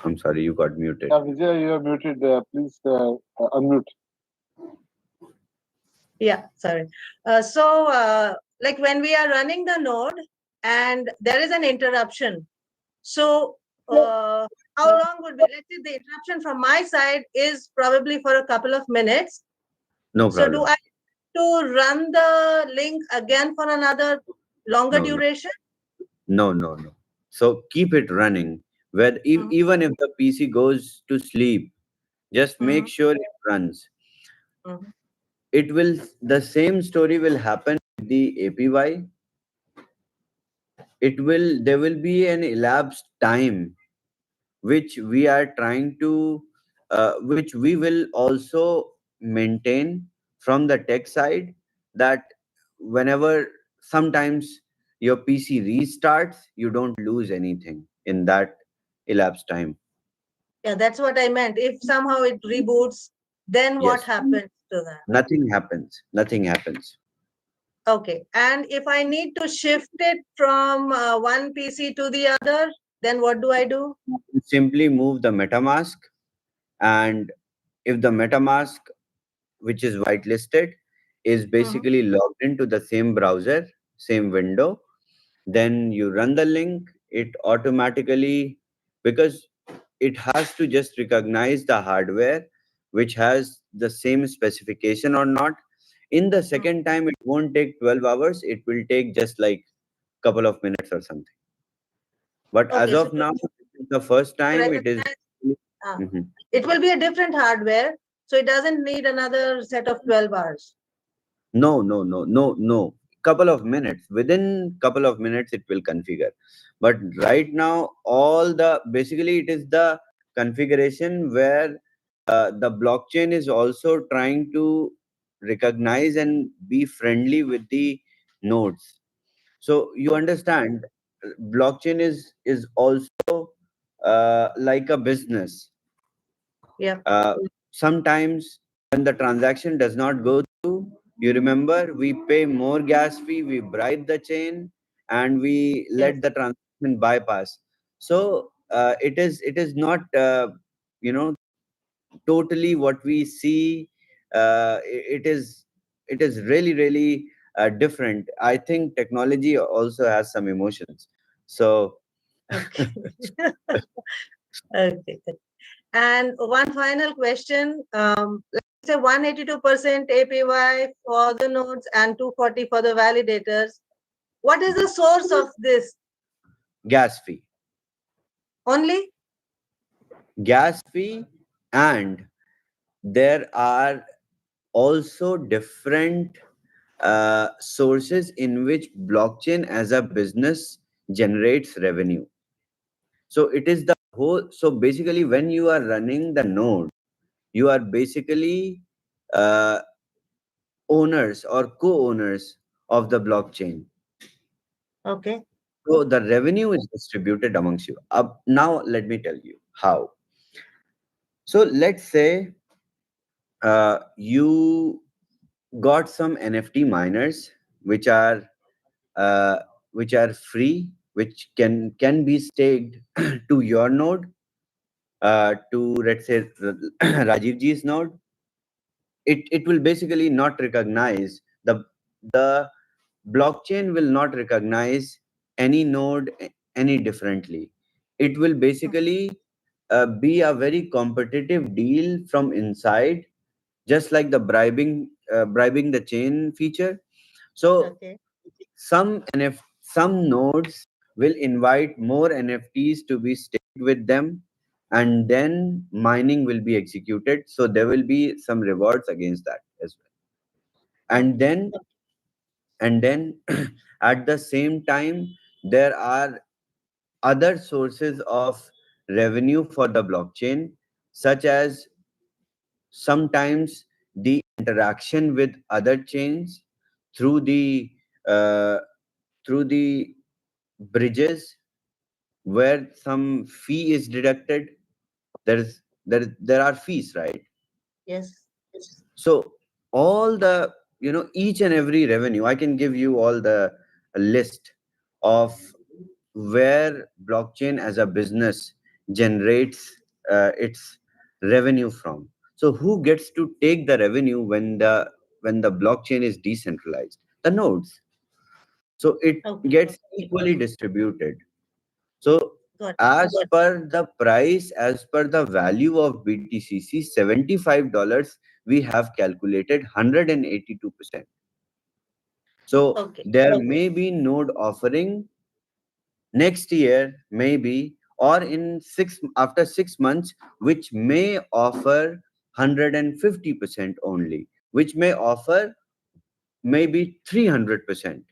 I'm sorry, you got muted. Vijay, you are muted. Please unmute. yeah, sorry. Like when we are running the node and there is an interruption. So, how long would be, let's say the interruption from my side is probably for a couple of minutes. No So problem. do I have to run the link again for another longer No. duration? No. So keep it running. Where even if the PC goes to sleep, just make sure it runs. It will, the same story will happen with the APY. There will be an elapsed time which we are trying to which we will also maintain from the tech side, that whenever sometimes your PC restarts, you don't lose anything in that elapsed time. Yeah, that's what I meant. If somehow it reboots, then what Yes. happens to that? Nothing happens. Okay. And if I need to shift it from one PC to the other, then what do I do? You simply move the MetaMask, and if the MetaMask, which is whitelisted, is basically logged into the same browser, same window, then you run the link. It automatically, because it has to just recognize the hardware which has the same specification or not. In the second time, it won't take 12 hours, it will take just like couple of minutes or something. But Okay, as so of now, the first time it is recognize- it will be a different hardware, so it doesn't need another set of 12 hours. No. Couple of minutes. Within couple of minutes, it will configure. But right now, basically it is the configuration where the blockchain is also trying to recognize and be friendly with the nodes. So you understand, blockchain is also like a business. Yeah. Sometimes when the transaction does not go through, you remember, we pay more gas fee, we bribe the chain, and we let the transaction bypass. So it is not totally what we see. It is really different. I think technology also has some emotions. So Okay. And one final question. Let's say 182% APY for the nodes and 240 for the validators. What is the source of this? gas fee. Only? Gas fee, and there are also different sources in which blockchain as a business generates revenue. So it is the whole. So basically, when you are running the node, you are basically uh, owners or co-owners of the blockchain. Okay. So the revenue is distributed amongst you. Now let me tell you how. So let's say you got some NFT miners which are uh, free, which can be staked to your node, to let's say Rajiv ji's node. It will basically not recognize the blockchain will not recognize any node any differently. It will basically be a very competitive deal from inside, just like the bribing the chain feature. So some nodes will invite more NFTs to be staked with them, and then mining will be executed. So there will be some rewards against that as well. And then at the same time, there are other sources of revenue for the blockchain, such as sometimes the interaction with other chains through the uh, through the bridges where some fee is deducted. There are fees, right? Yes. So all the, each and every revenue, I can give you all the list of where blockchain as a business generates its revenue from. So who gets to take the revenue when the blockchain is decentralized? The nodes. So it Okay. gets equally distributed. So Got it. as per the price, as per the value of BTCC, $75, we have calculated 182%. So Okay. there may be node offering next year, maybe, or after 6 months, which may offer 150% only, which may offer maybe 300%.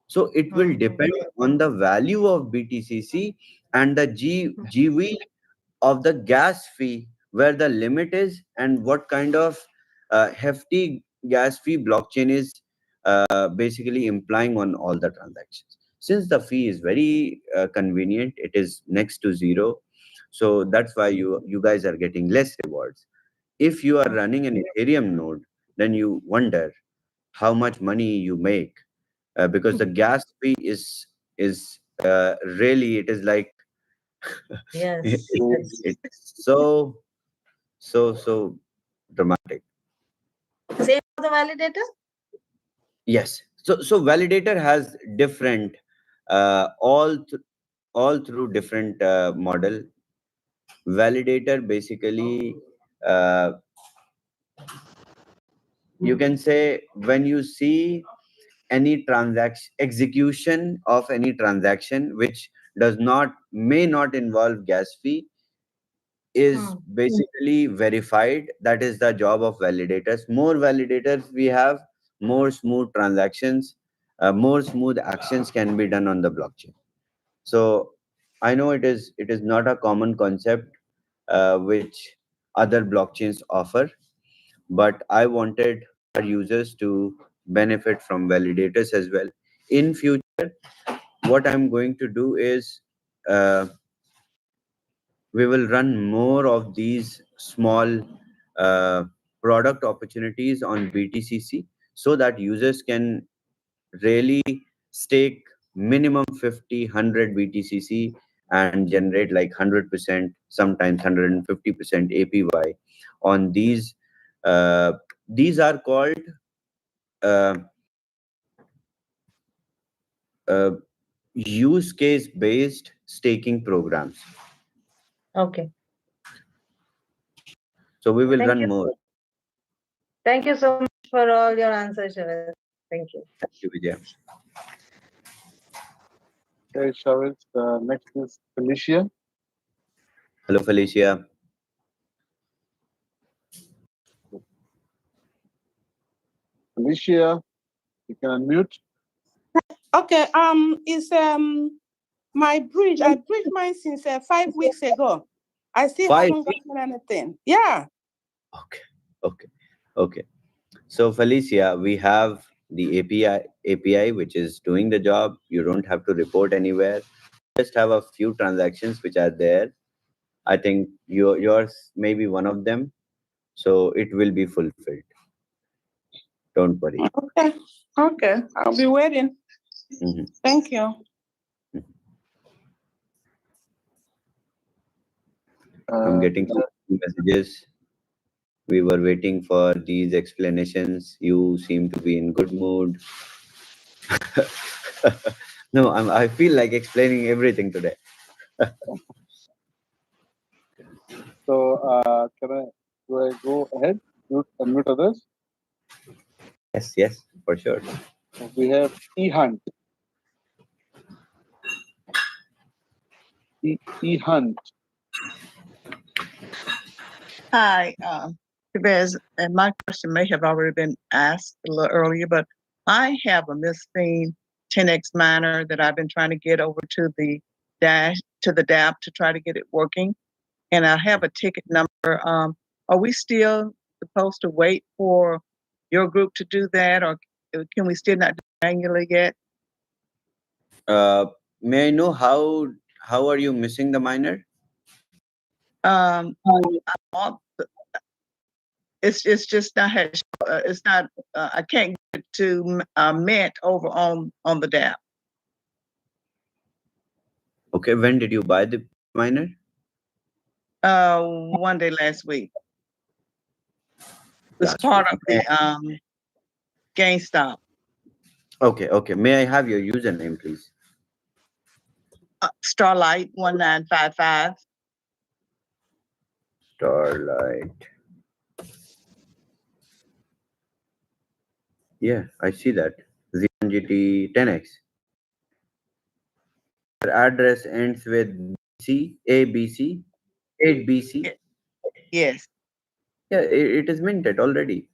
So it will depend on the value of BTCC and the GV of the gas fee, where the limit is, and what kind of hefty gas fee blockchain is basically implying on all the transactions. Since the fee is very convenient, it is next to zero. So that's why you guys are getting less rewards. If you are running an Ethereum node, then you wonder how much money you make, because the gas fee is really, it is like Yes. it's so dramatic. Same for the validator? Yes. So validator has different all through different model. Validator basically, uh, you can say, when you see any transaction, execution of any transaction which may not involve gas fee, is basically verified. That is the job of validators. More validators we have, more smooth transactions, more smooth actions can be done on the blockchain. So I know it is not a common concept which other blockchains offer, but I wanted our users to benefit from validators as well. In future, what I'm going to do is, uh, we will run more of these small uh, product opportunities on BTCC, so that users can really stake minimum 50, 100 BTCC and generate like 100%, sometimes 150% APY on these. These are called uh, uh, use case based staking programs. Okay. So we will Thank run you. more. Thank you so much for all your answers, Shavit. Thank you. Thank you, Vijay. Okay, Shavit. Next is Felicia. Hello, Felicia. Felicia, you can unmute. Okay, is my bridge. I bridged mine since 5 weeks ago. I still 5 haven't gotten anything. Yeah. Okay. So Felicia, we have the API which is doing the job. You don't have to report anywhere. Just have a few transactions which are there. I think yours may be one of them. So it will be fulfilled. Don't worry. Okay. I'll be waiting. Mhm. Thank you. I'm getting some messages. We were waiting for these explanations. You seem to be in good mood. No, I feel like explaining everything today. So do I go ahead? Unmute others. Yes, for sure. We have eHunt. eHunt. Hi, Therese, and my question may have already been asked a little earlier, but I have a Miss 10X miner that I've been trying to get over to the DAP to try to get it working, and I have a ticket number. Are we still supposed to wait for your group to do that, or can we still not do it manually yet? May I know how are you missing the miner? I'm it's just not it's not I can't get it to mint over on the DAP. Okay, when did you buy the miner? One day last week. It's part of the GameStop. Okay. May I have your username, please? Starlight 1955. Starlight. Yeah, I see that. ZGT 10X. Your address ends with ABC, 8BC. Yes. Yeah, it is minted already.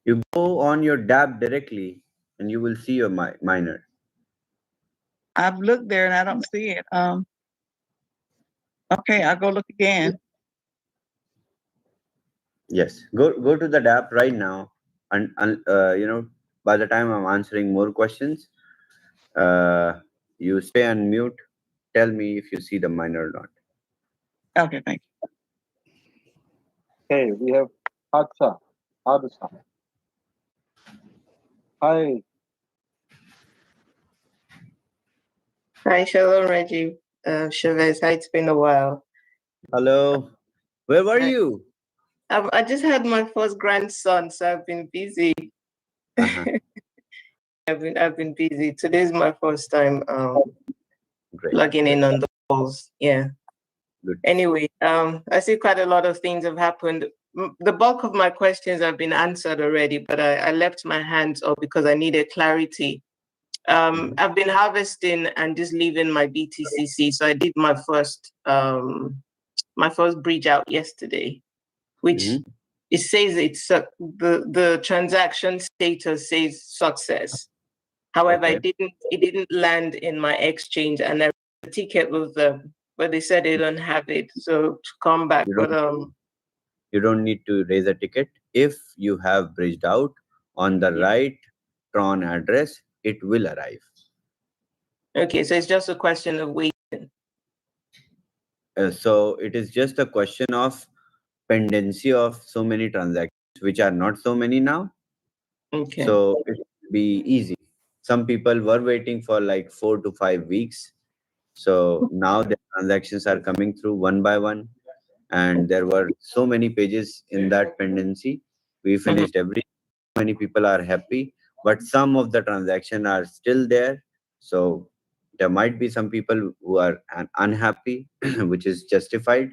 You go on your DAP directly and you will see your miner. I've looked there and I don't see it. Okay, I'll go look again. Yes, go to the DAP right now, and by the time I'm answering more questions, you stay on mute. Tell me if you see the miner or not. Okay, thank you. Okay, we have Hadsa. Hi. Hi, Shalom, Reggie. Chavez, hi, it's been a while. Hello, where were you? I just had my first grandson, so I've been busy. I've been busy. Today's my first time logging in on the calls. Yeah. Good. Anyway, I see quite a lot of things have happened. The bulk of my questions have been answered already, but I left my hands up because I needed clarity. I've been harvesting and just leaving my BTCC. So I did my first bridge out yesterday, which it says it's the transaction status says success. However, it didn't land in my exchange, and the ticket was but they said they don't have it. So to come back, You don't need to raise a ticket. If you have bridged out on the right Tron address, it will arrive. Okay, so it's just a question of waiting. So it is just a question of pendency of so many transactions, which are not so many now. Okay. So it will be easy. Some people were waiting for like 4 to 5 weeks. So now the transactions are coming through one by one. And there were so many pages in that pendency. We finished many people are happy, but some of the transactions are still there. So there might be some people who are unhappy, which is justified.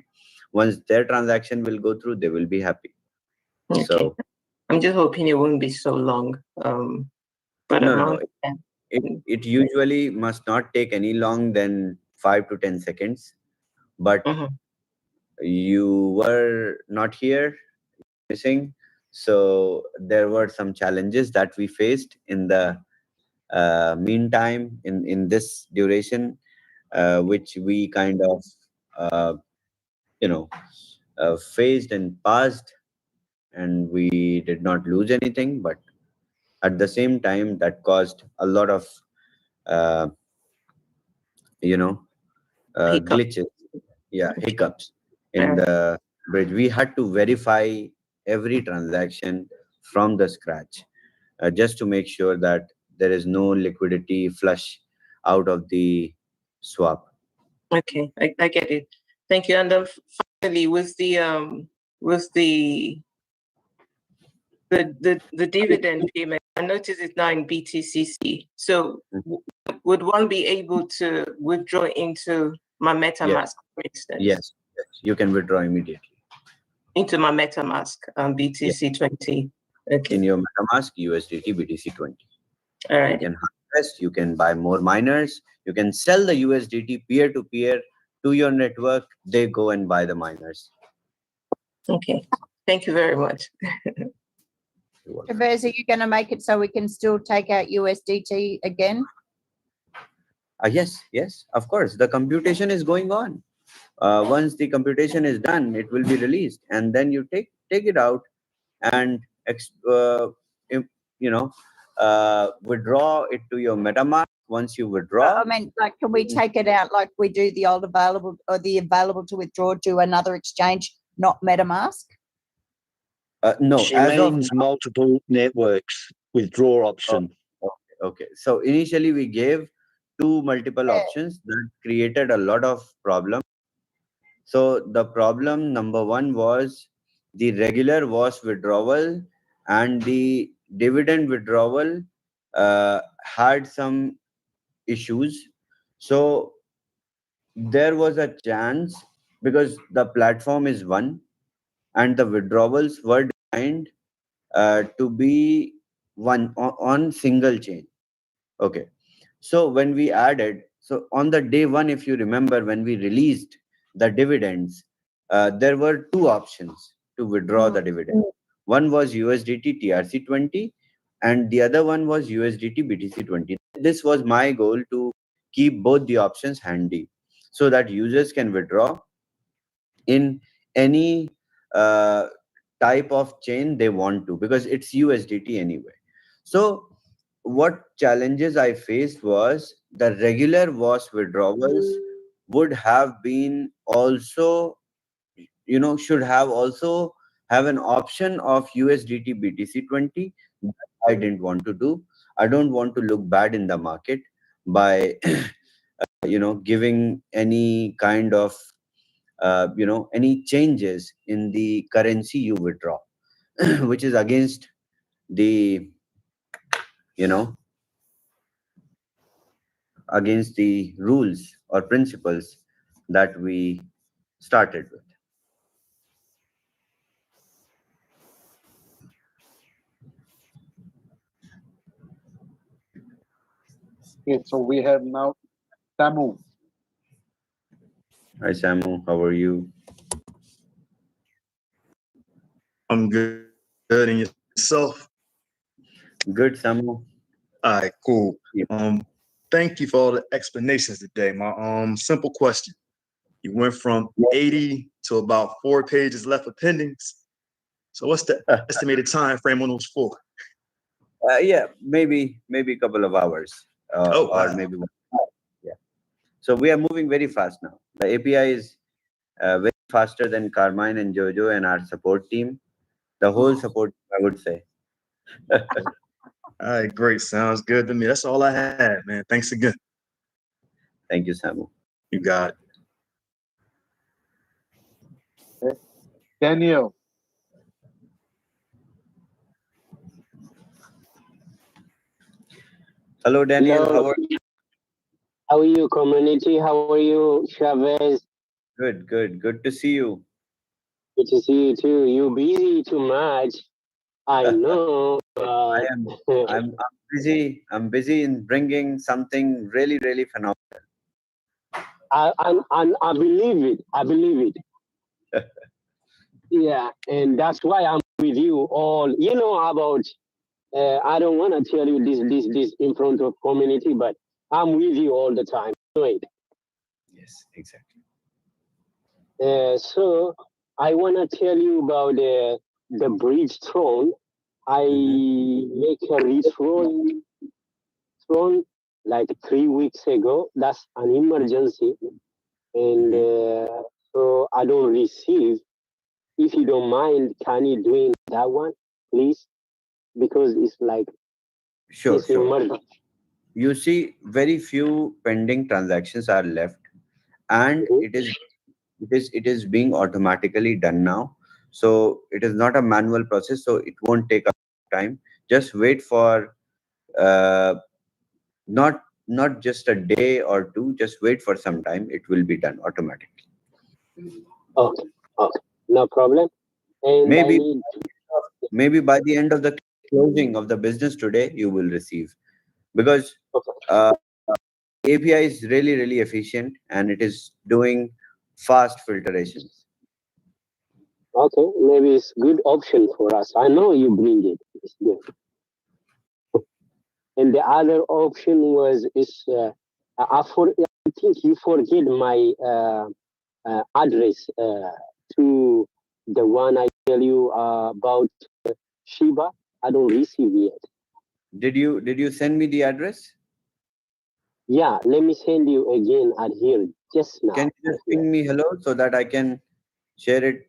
Once their transaction will go through, they will be happy. Okay. So I'm just hoping it won't be so long. But no. It usually must not take any long than 5 to 10 seconds. But you were not here, missing. So there were some challenges that we faced in the meantime, in this duration, which we kind of faced and passed, and we did not lose anything. But at the same time, that caused a lot of glitches, hiccups in the bridge. We had to verify every transaction from the scratch, just to make sure that there is no liquidity flush out of the swap. Okay, I get it. Thank you. And then finally, with the dividend payment, I noticed it's now in BTCC. So would one be able to withdraw into my MetaMask, for instance? Yes, you can withdraw immediately into my MetaMask BTC20. Okay. In your MetaMask USDT BTC20. All right. You can harvest, you can buy more miners, you can sell the USDT peer to peer to your network, they go and buy the miners. Okay. Thank you very much. Travers, are you going to make it so we can still take out USDT again? Yes, of course. The computation is going on. Once the computation is done, it will be released, and then you take it out and withdraw it to your MetaMask. Once you withdraw, I mean, like, can we take it out like we do the old available or the available to withdraw to another exchange, not MetaMask? no. She As of means multiple networks withdraw option. Okay. So initially we gave 2 multiple options that created a lot of problems. So the problem number 1 was the regular was withdrawal, and the dividend withdrawal had some issues. So there was a chance, because the platform is one and the withdrawals were designed to be one on single chain. Okay. So when we added, so on the day 1, if you remember, when we released the dividends, there were 2 options to withdraw the dividend. One was USDT TRC20 and the other one was USDT BTC20. This was my goal, to keep both the options handy so that users can withdraw in any type of chain they want to, because it's USDT anyway. So what challenges I faced was the regular was withdrawals would have been also, should have also have an option of USDT BTC20. I didn't want to do. I don't want to look bad in the market by giving any kind of any changes in the currency you withdraw, which is against the against the rules or principles that we started with. Okay, so we have now Samu. Hi Samu, how are you? I'm good. Good, and yourself? Good, Samu. All right, cool. Thank you for all the explanations today. My simple question: you went from 80 to about 4 pages left of pendings. So what's the estimated time frame on those 4? Yeah, maybe a couple of hours, wow. or maybe 1 hour. Yeah. So we are moving very fast now. The API is very faster than Carmine and Jojo and our support team. The whole support, I would say. All right, great. Sounds good to me. That's all I had, man. Thanks again. Thank you, Samu. You got it. Daniel. Hello, Daniel. Hello. How are you, community? How are you, Chavez? Good to see you. Good to see you too. You busy too much. I know. I'm busy. I'm busy in bringing something really phenomenal. I believe it. I believe it. Yeah, and that's why I'm with you all. You know about. I don't want to tell you this in front of community, but I'm with you all the time. Right? Yes, exactly. So I want to tell you about the bridge throne. I make a throne like 3 weeks ago. That's an emergency, and so I don't receive. If you don't mind, can you doing that one, please? Because it's like Sure. You see, very few pending transactions are left, and it is being automatically done now. So it is not a manual process, so it won't take up time. Just wait for not just a day or 2. Just wait for some time. It will be done automatically. Okay, no problem. And maybe by the end of the closing of the business today, you will receive, because API is really, really efficient and it is doing fast filtrations. Okay, maybe it's good option for us. I know you bring it. It's good. And the other option I think you forget my address to the one I tell you about Shiba. I don't receive yet. Did you send me the address? Yeah, let me send you again at here just now. Can you just ping me hello so that I can share it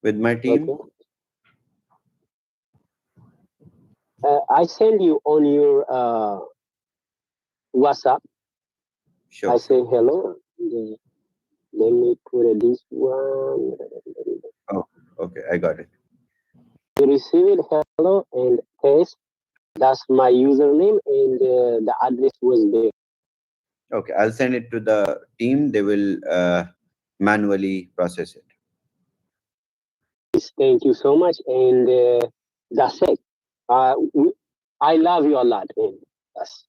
with my team? Okay. I send you on your WhatsApp. Sure. I say hello. Let me put this one. Oh, okay, I got it. You receive it, hello, and paste. That's my username, and the address was there. Okay, I'll send it to the team. They will manually process it. Thank you so much, and that's it. I love you a lot, and that's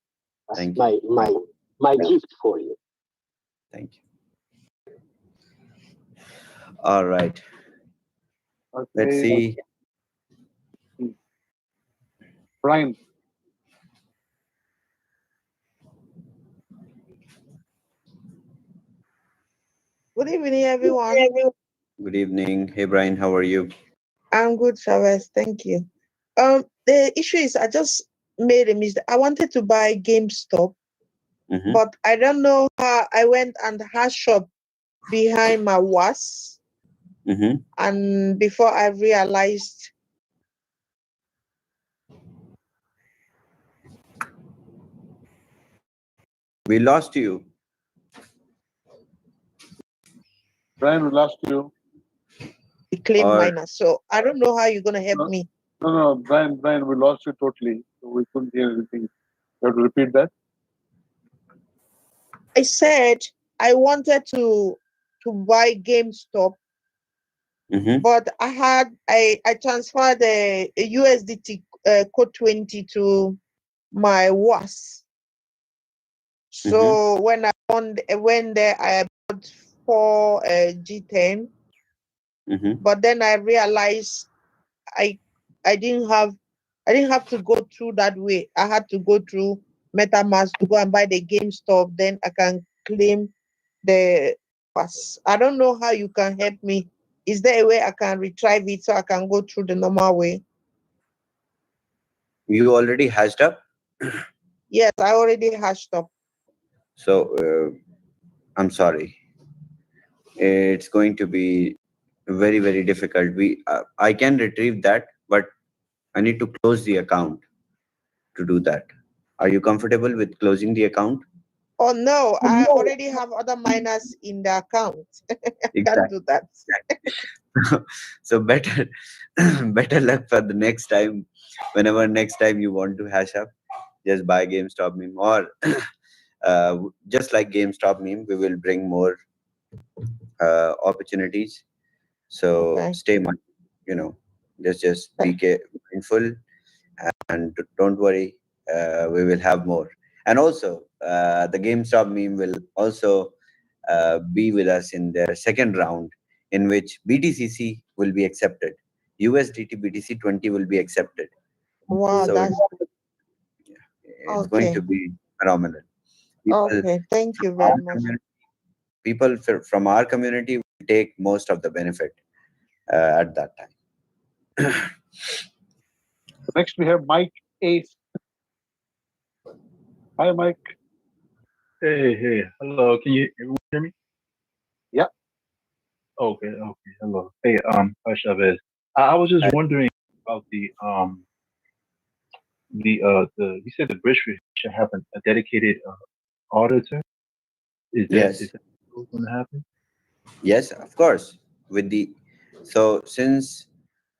Thank my gift for you. Thank you. All right. Okay. Let's see. Brian. Good evening, everyone. Good evening. Hey, Brian, how are you? I'm good, Chavez. Thank you. The issue is I just made a mistake. I wanted to buy GameStop, but I don't know how I went and hash shop behind my WAS. And before I realized We lost you. Brian, we lost you. the claim minus. So I don't know how you're gonna help me. No, Brian, we lost you totally. So we couldn't hear anything. You have to repeat that. I said I wanted to buy GameStop, but I transferred the USDT code 20 to my WAS. So when I went there, I bought 4 G10, but then I realized I didn't have to go through that way. I had to go through MetaMask to go and buy the GameStop. Then I can claim the pass. I don't know how you can help me. Is there a way I can retrieve it so I can go through the normal way? You already hashed up? Yes, I already hashed up. So I'm sorry. It's going to be very, very difficult. I can retrieve that, but I need to close the account to do that. Are you comfortable with closing the account? Oh no, I already have other miners in the account. I can't do that. So better luck for the next time. Whenever next time you want to hash up, just buy GameStop meme, or just like GameStop meme, we will bring more opportunities. So stay mindful, just be mindful, and don't worry, we will have more. And also the GameStop meme will also be with us in their second round, in which BTCC will be accepted. USDT BTC 20 will be accepted. Wow, So that's it's going to be phenomenal. Okay, thank you very much. People from our community will take most of the benefit at that time. Next, we have Mike Ace. Hi, Mike. Hey, hello. Can you hear me? Yeah. Okay, hello. Hey, hi Chavez. I was just wondering about the you said the bridge should have a dedicated auditor. Is that what's going to happen? Yes, of course. So since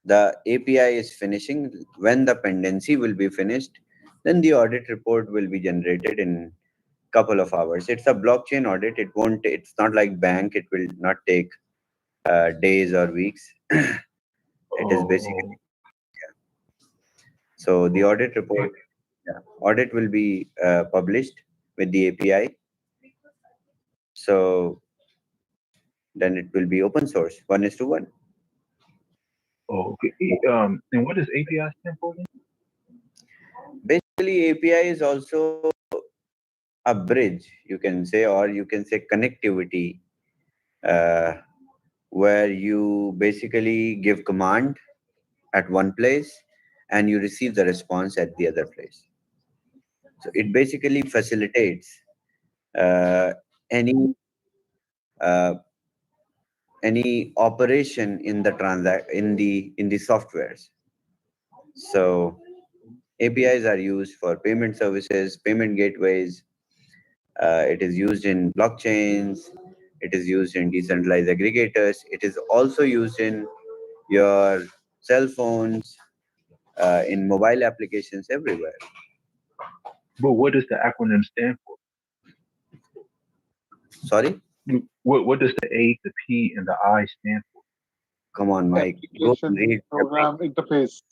the API is finishing, when the pendency will be finished, then the audit report will be generated in couple of hours. It's a blockchain audit. It's not like bank. It will not take days or weeks. It is basically, So the audit report, audit will be published with the API. So then it will be open source, 1:1. Oh, okay. And what does API stand for then? Basically, API is also a bridge, you can say, or you can say connectivity, where you basically give command at one place and you receive the response at the other place. So it basically facilitates uh, any uh, any operation in the in the softwares. So APIs are used for payment services, payment gateways. It is used in blockchains. It is used in decentralized aggregators. It is also used in your cell phones, in mobile applications everywhere. But what does the acronym stand for? Sorry? What does the A, the P, and the I stand for? Come on, Mike. Go and read program interface.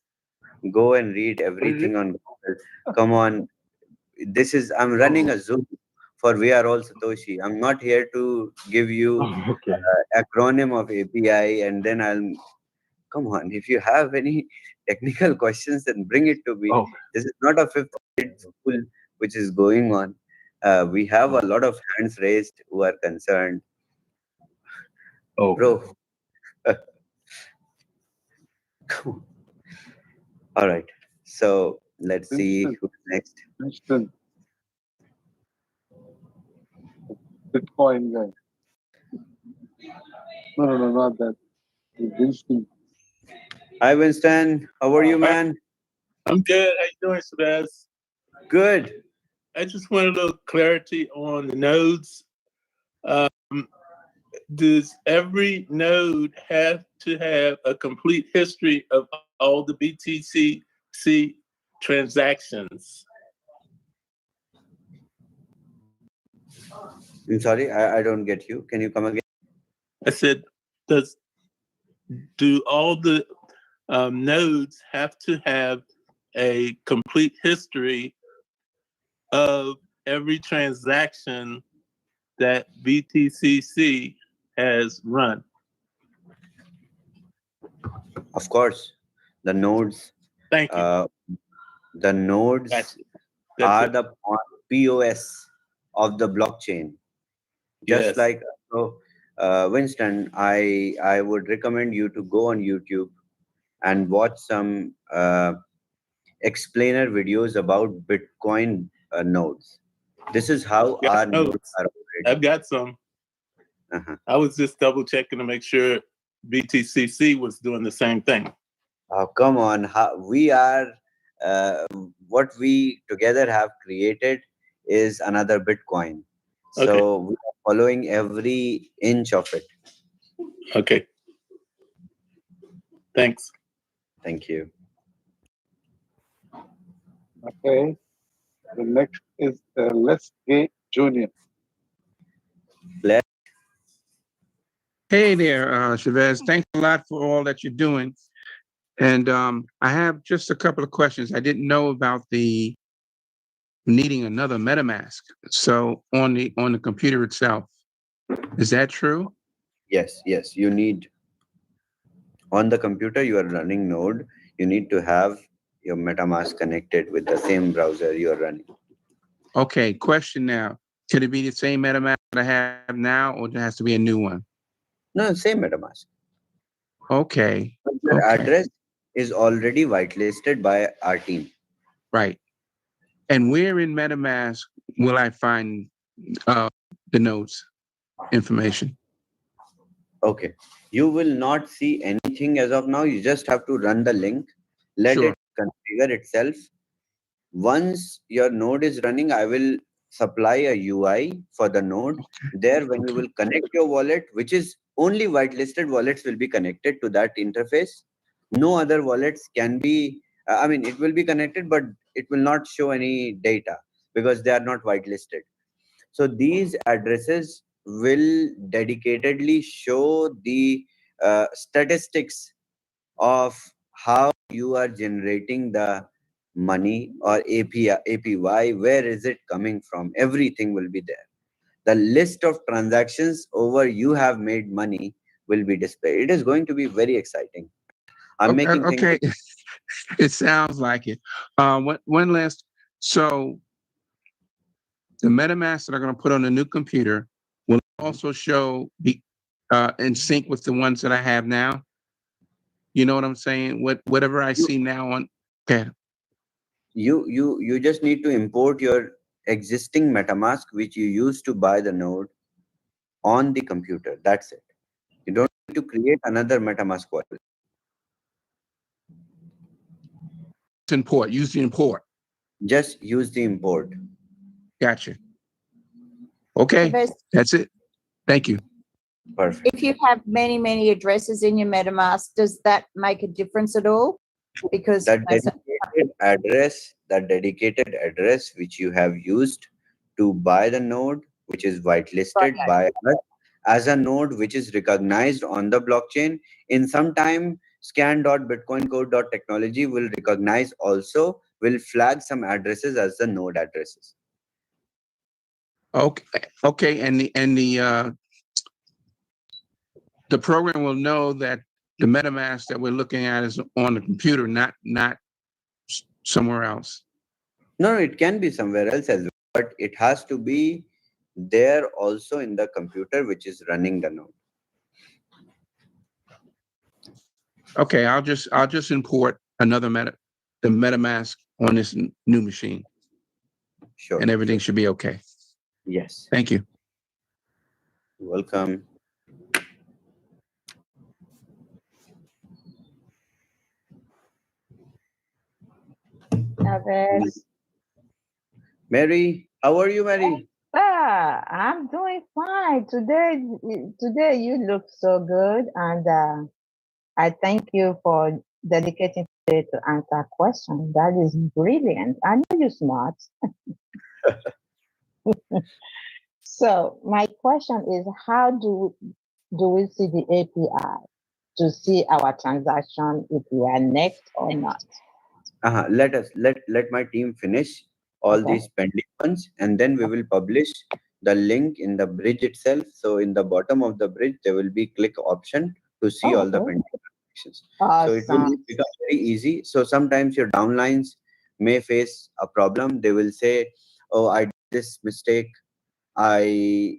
Go and read everything on Google. Come on. I'm running a Zoom for We Are All Satoshi. I'm not here to give you acronym of API and then come on. If you have any technical questions, then bring it to me. This is not a fifth grade school which is going on. We have a lot of hands raised who are concerned. Bro. Come on. All right. So let's see who's next. Winston. Bitcoin guy. No, not that. Winston. Hi, Winston. How are you, man? I'm good. How you doing, Sebas? Good. I just want a little clarity on the nodes. Does every node have to have a complete history of all the BTC transactions? I'm sorry, I don't get you. Can you come again? I said, do all the nodes have to have a complete history of every transaction that BTCC has run? Of course, the nodes. Thank you. The nodes are the POS of the blockchain. Just like Winston, I would recommend you to go on YouTube and watch some explainer videos about Bitcoin nodes. This is how our nodes are operating. I've got some. I was just double checking to make sure BTCC was doing the same thing. Oh, come on. We are, what we together have created is another Bitcoin. So we are following every inch of it. Okay. Thanks. Thank you. Okay. The next is Les Gay Jr. Les. Hey there, Chavez. Thanks a lot for all that you're doing. And I have just a couple of questions. I didn't know about the needing another MetaMask. So on the computer itself, is that true? Yes. You need, on the computer you are running Node, you need to have your MetaMask connected with the same browser you are running. Okay, question now. Could it be the same MetaMask that I have now, or there has to be a new one? No, same MetaMask. Okay. Your address is already whitelisted by our team. Right. And where in MetaMask will I find the nodes information? Okay. You will not see anything as of now. You just have to run the link, let it configure itself. Once your node is running, I will supply a UI for the node. There, when you will connect your wallet, which is only whitelisted wallets will be connected to that interface. No other wallets can be, it will be connected, but it will not show any data because they are not whitelisted. So these addresses will dedicatedly show the statistics of how you are generating the money or APY, where is it coming from? Everything will be there. The list of transactions over you have made money will be displayed. It is going to be very exciting. I'm making things. Okay. It sounds like it. One last. So the MetaMask that I'm going to put on the new computer will also show in sync with the ones that I have now. You know what I'm saying? Whatever I see now on. Okay. You just need to import your existing MetaMask, which you used to buy the node, on the computer. That's it. You don't need to create another MetaMask wallet. Import. Use the import. Just use the import. Gotcha. Okay. That's it. Thank you. Perfect. If you have many addresses in your MetaMask, does that make a difference at all? Because that dedicated address which you have used to buy the node, which is whitelisted by us as a node which is recognized on the blockchain, in some time scan.bitcoincode.technology will recognize also, will flag some addresses as the node addresses. Okay. And the program will know that the MetaMask that we're looking at is on the computer, not somewhere else. No, it can be somewhere else as well, but it has to be there also in the computer which is running the node. Okay, I'll just import another the MetaMask on this new machine. Sure. And everything should be okay. Yes. Thank you. You're welcome. Mary, how are you, Mary? I'm doing fine. Today you look so good, and I thank you for dedicating today to answer questions. That is brilliant. I know you're smart. So my question is, how do we see the API to see our transaction if we are next or not? Let my team finish all these pending ones, and then we will publish the link in the bridge itself. So in the bottom of the bridge, there will be click option to see all the pending transactions. So it will become very easy. So sometimes your downlines may face a problem. They will say, "Oh, I did this mistake. I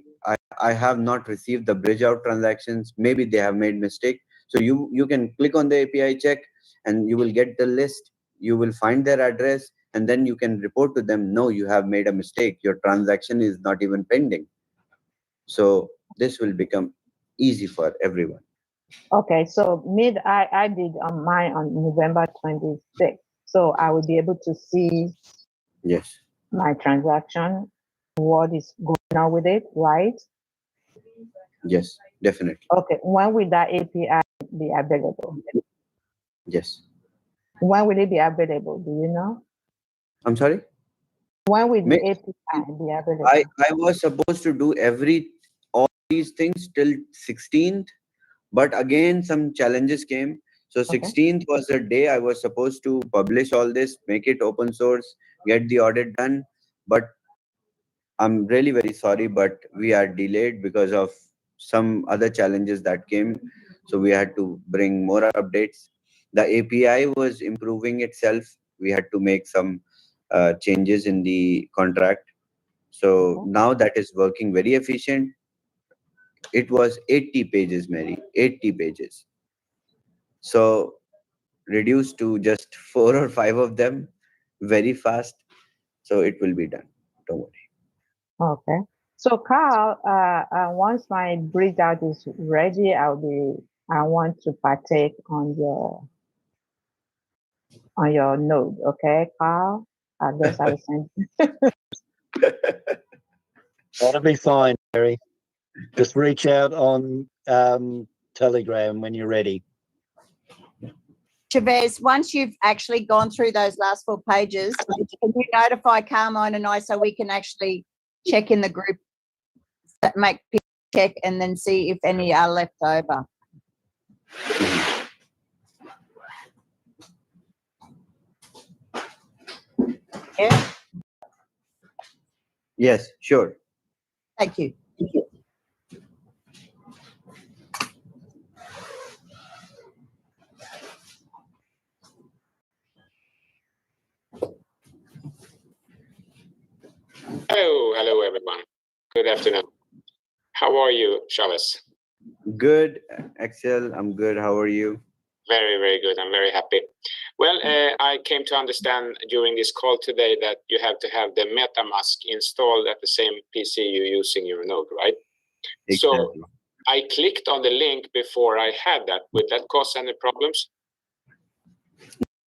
have not received the bridge out transactions." Maybe they have made mistake. So you can click on the API check, and you will get the list. You will find their address, and then you can report to them, "No, you have made a mistake. Your transaction is not even pending." So this will become easy for everyone. Okay, so I did on mine on November 26th. So I will be able to see Yes. my transaction, what is going on with it, right? Yes, definitely. Okay, when will that API be available? Yes. When will it be available? Do you know? I'm sorry? When will the API be available? I was supposed to do all these things till 16th, but again some challenges came. So 16th was the day I was supposed to publish all this, make it open source, get the audit done. But I'm really very sorry, but we are delayed because of some other challenges that came. So we had to bring more updates. The API was improving itself. We had to make some changes in the contract. So now that is working very efficient. It was 80 pages, Mary, 80 pages. So reduced to just 4 or 5 of them very fast. So it will be done. Don't worry. Okay. So Carl, once my bridge out is ready, I want to partake on your node. Okay, Carl? I guess I will send. That'll be fine, Mary. Just reach out on Telegram when you're ready. Chavez, once you've actually gone through those last 4 pages, can you notify Carmine and I so we can actually check in the group, make people check, and then see if any are left over? Yeah. Yes, sure. Thank you. Hello everyone. Good afternoon. How are you, Charles? Good, Axel. I'm good. How are you? Very, very good. I'm very happy. Well, I came to understand during this call today that you have to have the MetaMask installed at the same PC you're using your node, right? Exactly. So I clicked on the link before I had that. Would that cause any problems?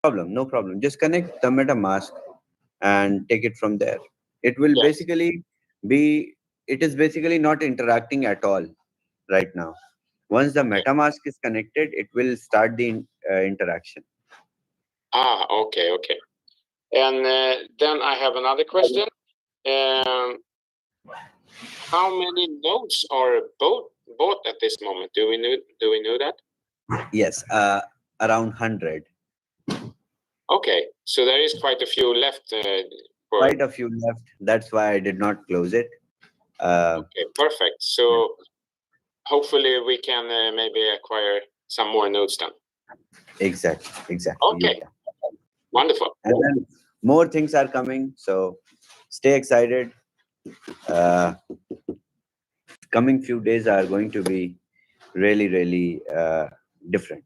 No problem. Just connect the MetaMask and take it from there. It will basically be, it is basically not interacting at all right now. Once the MetaMask is connected, it will start the interaction. Ah, okay, okay. And then I have another question. How many nodes are bought at this moment? Do we know that? Yes, around 100. Okay, so there is quite a few left. Quite a few left. That's why I did not close it. Okay, perfect. So hopefully we can maybe acquire some more nodes then. Exactly. Okay, wonderful. And then more things are coming, so stay excited. Coming few days are going to be really, really different.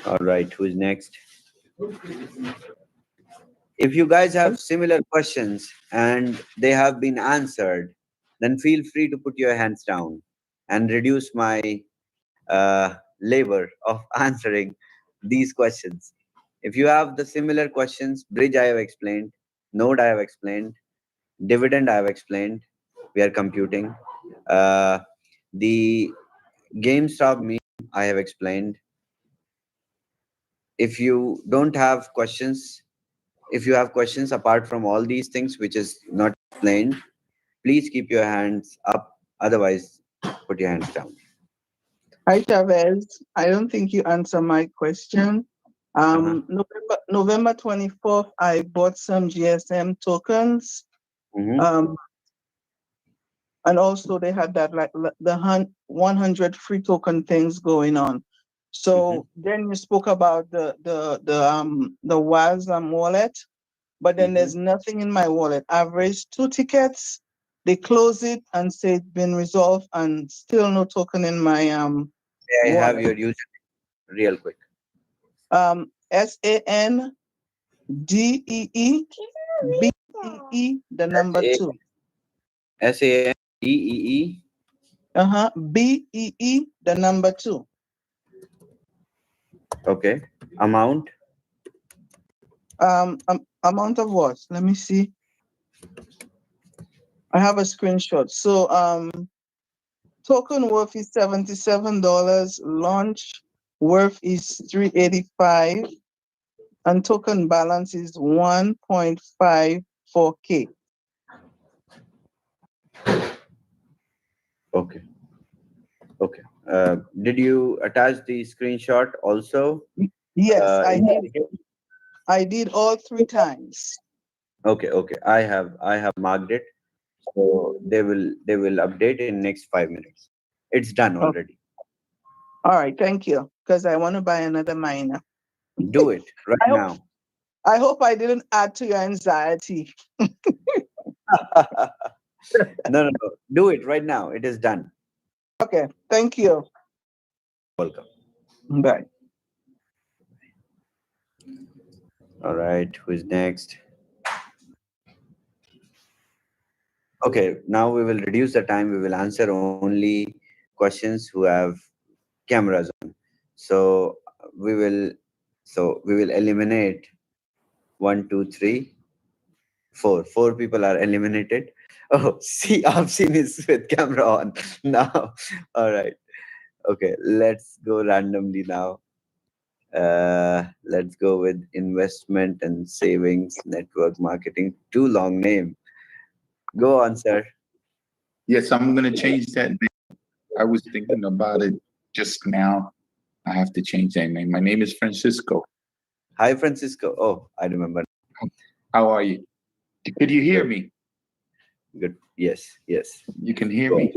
All right, who's next? If you guys have similar questions and they have been answered, then feel free to put your hands down and reduce my labor of answering these questions. If you have the similar questions, bridge I have explained, node I have explained, dividend I have explained, we are computing. The GameStop meme I have explained. If you don't have questions, if you have questions apart from all these things which is not explained, please keep your hands up. Otherwise, put your hands down. Hi, Chavez. I don't think you answered my question. November 24th, I bought some GSM tokens. And also they had that like the 100 free token things going on. So then you spoke about the WASM wallet, but then there's nothing in my wallet. I've raised 2 tickets. They close it and say it's been resolved, and still no token in my May I have wallet. your username real quick? SANDEEBEE, the number 2. SANDEE. BEE, the number 2. Okay. Amount? Amount of what? Let me see. I have a screenshot. So token worth is $77. Launch worth is $385. And token balance is 1.54K. Okay. Okay. Did you attach the screenshot also? Yes, I did. I did all 3 times. Okay. I have marked it. So they will update in next 5 minutes. It's done already. All right, thank you. Because I want to buy another miner. Do it right now. I hope I didn't add to your anxiety. No. Do it right now. It is done. Okay, thank you. Welcome. Bye. All right, who is next? Okay, now we will reduce the time. We will answer only questions who have cameras on. So we will eliminate 1, 2, 3, 4. 4 people are eliminated. Oh, see, Absin is with camera on now. All right. Okay, let's go randomly now. Let's go with investment and savings network marketing. Too long name. Go on, sir. Yes, I'm going to change that name. I was thinking about it just now. I have to change that name. My name is Francisco. Hi, Francisco. Oh, I remember. How are you? Could you hear me? Good. Yes. Yes. You can hear me?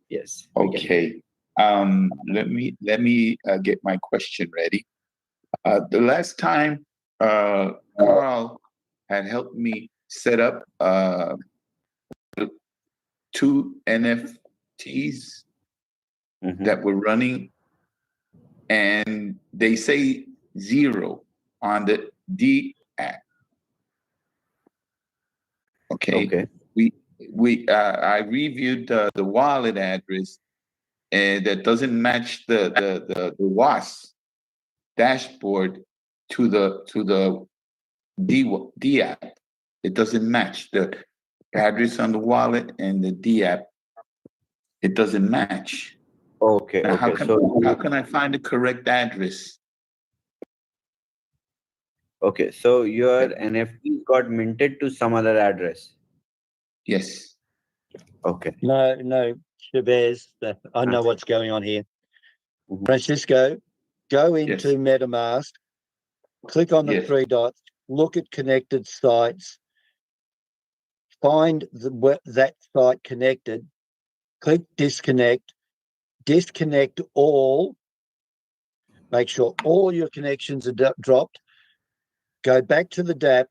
Yes. Okay. Let me get my question ready. The last time Carl had helped me set up 2 NFTs that were running, and they say 0 on the D app. Okay. I reviewed the wallet address, and that doesn't match the WAS dashboard to the D app. It doesn't match the address on the wallet and the D app. It doesn't match. Okay. Now, Okay. how can I find the correct address? Okay. So your NFT got minted to some other address. Yes. Okay. No, Chavez, I know what's going on here. Francisco, go into MetaMask, click on the 3 dots, look at connected sites, find that site connected, click disconnect all, make sure all your connections are dropped, go back to the DApp,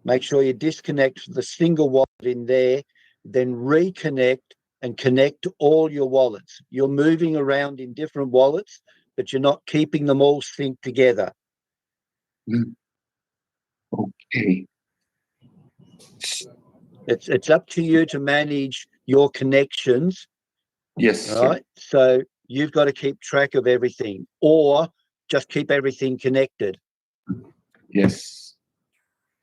make sure you disconnect the single wallet in there, then reconnect and connect all your wallets. You're moving around in different wallets, but you're not keeping them all synced together. Okay. It's up to you to manage your connections. Yes. All right. So you've got to keep track of everything, or just keep everything connected. Yes.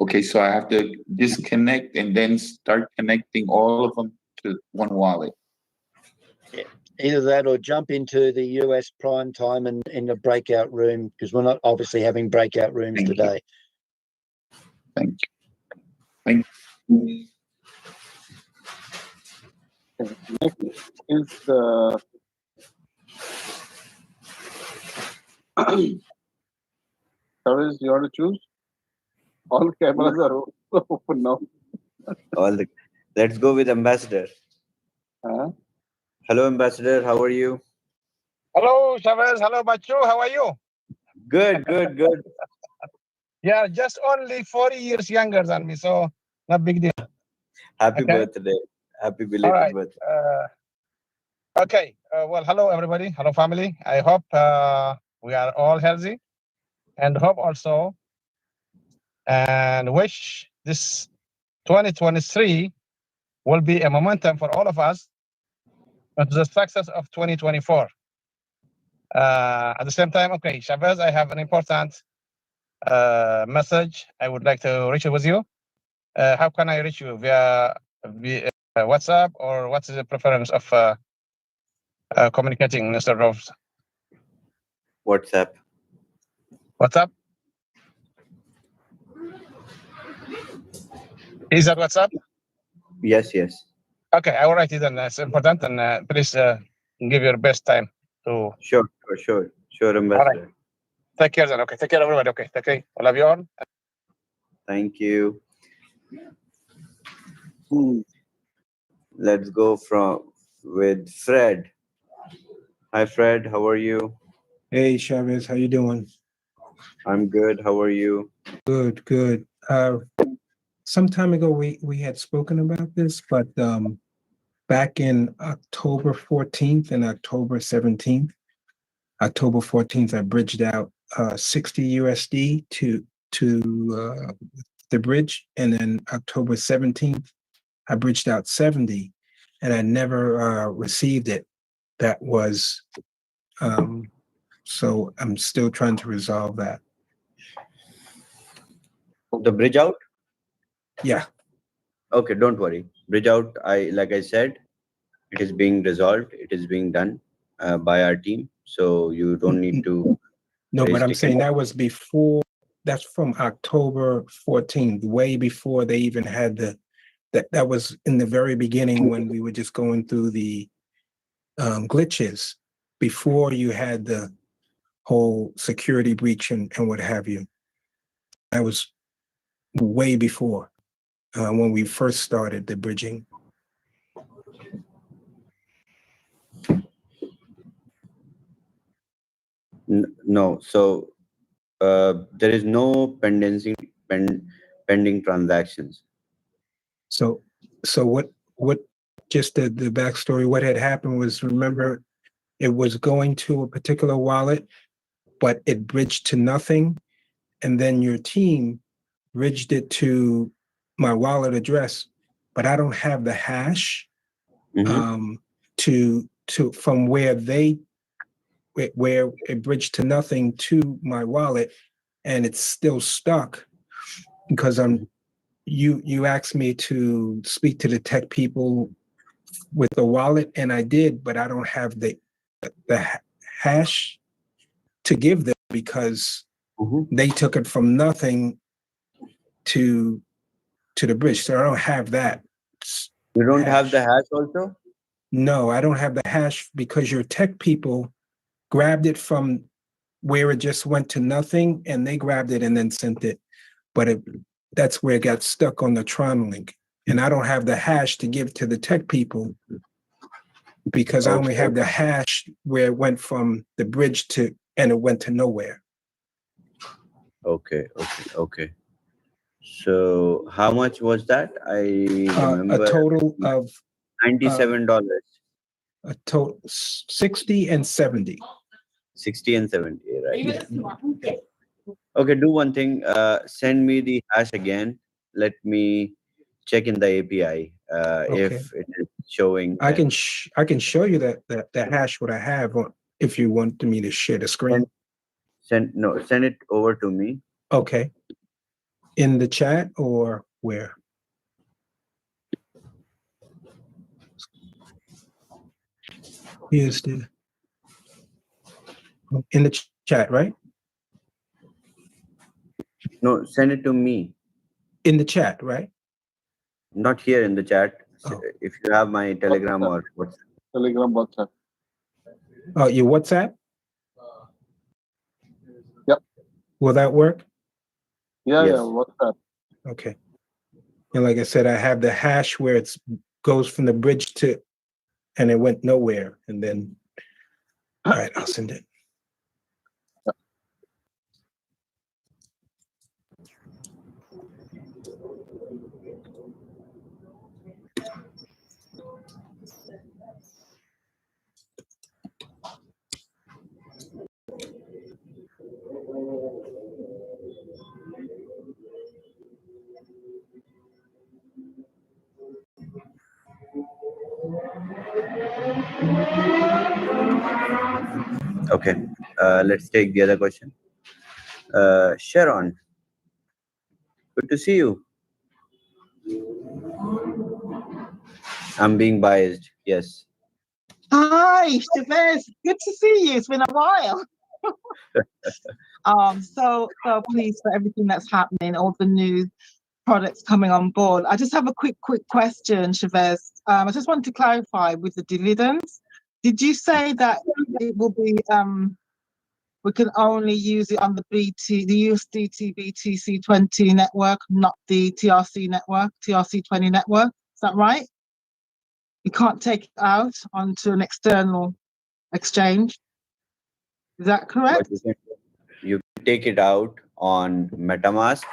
Okay, so I have to disconnect and then start connecting all of them to one wallet. Either that or jump into the US prime time and in the breakout room, because we're not obviously having breakout rooms today. Thank you. Thank you. Next is Chavez, you want to choose? All cameras are open now. Let's go with Ambassador. Hello, Ambassador. How are you? Hello, Chavez. Hello, Bachu. How are you? Good. Yeah, just only 40 years younger than me, so not big deal. Happy birthday. Happy belated birthday. Okay. Well, hello, everybody. Hello, family. I hope we are all healthy, and hope also and wish this 2023 will be a momentum for all of us to the success of 2024. At the same time, okay, Chavez, I have an important message I would like to reach with you. How can I reach you? Via WhatsApp, or what is the preference of communicating, Mr. Rose? WhatsApp. WhatsApp? Is that WhatsApp? Yes. Okay, I will write it, and it's important. And please give your best time to. Sure, Ambassador. All right. Take care then. Okay, take care, everybody. Okay, I love you all. Thank you. Let's go with Fred. Hi, Fred. How are you? Hey, Chavez. How you doing? I'm good. How are you? Good. Some time ago, we had spoken about this, but back in October 14th and October 17th, October 14th, I bridged out 60 USD to the bridge, and then October 17th, I bridged out 70, and I never received it. That was so I'm still trying to resolve that. The bridge out? Yeah. Okay, don't worry. Bridge out, like I said, it is being resolved. It is being done by our team. So you don't need to. No, but I'm saying that was before. That's from October 14th, way before they even had that was in the very beginning when we were just going through the glitches, before you had whole security breach and what have you. That was way before when we first started the bridging. No, so there is no pending transactions. So what just the backstory, what had happened was, remember, it was going to a particular wallet, but it bridged to nothing. And then your team bridged it to my wallet address, but I don't have the hash to from where it bridged to nothing to my wallet, and it's still stuck because you asked me to speak to the tech people with the wallet, and I did, but I don't have the hash to give them because they took it from nothing to the bridge. So I don't have that. You don't have the hash also? No, I don't have the hash because your tech people grabbed it from where it just went to nothing, and they grabbed it and then sent it. But that's where it got stuck on the Tron link. And I don't have the hash to give to the tech people because I only have the hash where it went from the bridge to, and it went to nowhere. Okay. So how much was that? I remember a total of $97. A total 60 and 70. 60 and 70, right? Okay, do one thing. Send me the hash again. Let me check in the API if it is showing. I can show you that hash what I have if you want me to share the screen. Send it over to me. Okay. In the chat or where? Here's the in the chat, right? No, send it to me. In the chat, right? Not here in the chat. If you have my Telegram or WhatsApp. Telegram, WhatsApp. Oh, your WhatsApp? Yep. Will that work? Yeah, WhatsApp. Okay. And like I said, I have the hash where it goes from the bridge to, and it went nowhere. And then, all right, I'll send it. Okay, let's take the other question. Sharon, good to see you. I'm being biased, yes. Hi, Shabazz. Good to see you. It's been a while. So pleased for everything that's happening, all the new products coming on board. I just have a quick question, Shabazz. I just wanted to clarify with the dividends. Did you say that it will be we can only use it on the USDT BTC20 network, not the TRC network, TRC20 network? Is that right? You can't take it out onto an external exchange. Is that correct? You can take it out on MetaMask,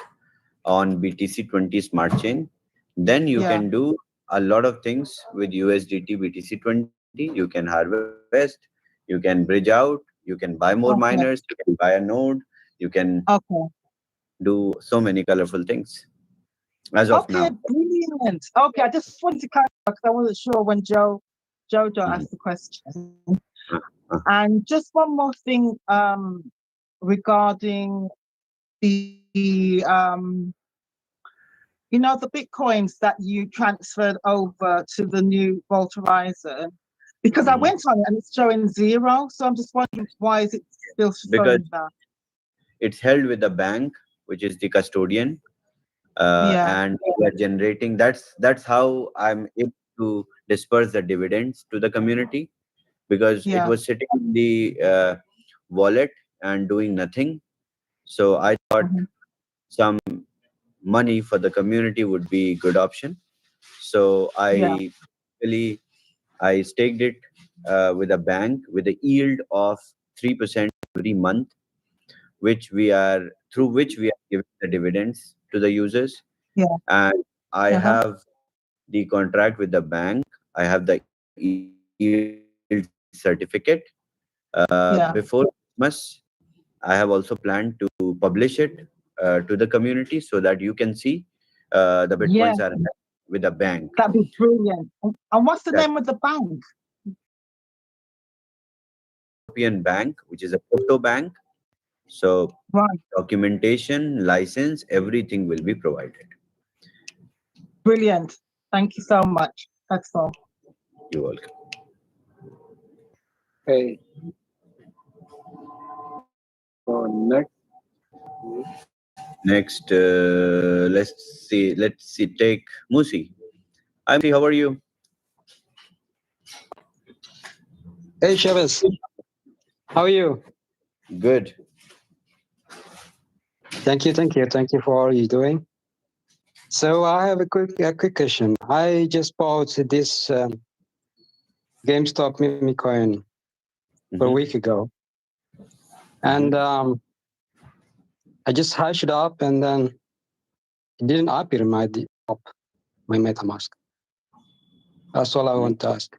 on BTC20 Smart Chain. Then you can do a lot of things with USDT BTC20. You can harvest, you can bridge out, you can buy more miners, you can buy a node, you can do so many colorful things as of now. Brilliant. Okay, I just wanted to clarify because I wasn't sure when Jojo asked the question. And just one more thing regarding the the Bitcoins that you transferred over to the new Vault Horizon, because I went on it and it's showing 0. So I'm just wondering, why is it still showing that? It's held with the bank, which is the custodian, and we are generating. That's how I'm able to disperse the dividends to the community, because it was sitting in the wallet and doing nothing. So I thought some money for the community would be a good option. So I really I staked it with a bank with a yield of 3% every month, which we are giving the dividends to the users. Yeah. And I have the contract with the bank. I have the yield certificate. Before Christmas, I have also planned to publish it to the community so that you can see the bitcoins are with a bank. That'd be brilliant. And what's the That name of the bank? European bank, which is a crypto bank. So documentation, license, everything will be provided. Brilliant. Thank you so much. That's all. You're welcome. Okay. So next, let's see. Take Musi. Hi, Musi. How are you? Hey, Chavez. How are you? Good. Thank you for all you're doing. So I have a quick question. I just bought this GameStop meme coin a week ago, and I just hashed it up, and then it didn't appear in my MetaMask. That's all I want to ask.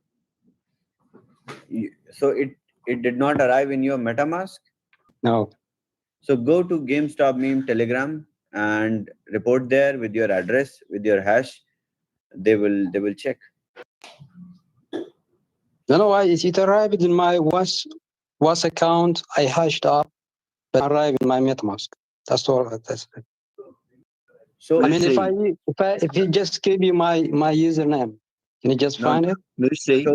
So it did not arrive in your MetaMask? No. So go to GameStop meme Telegram and report there with your address, with your hash. They will check. No, it arrived in my was account. I hashed up, but it arrived in my MetaMask. That's all. That's it. So I mean, if you just give you my username, can you just find it? Musi,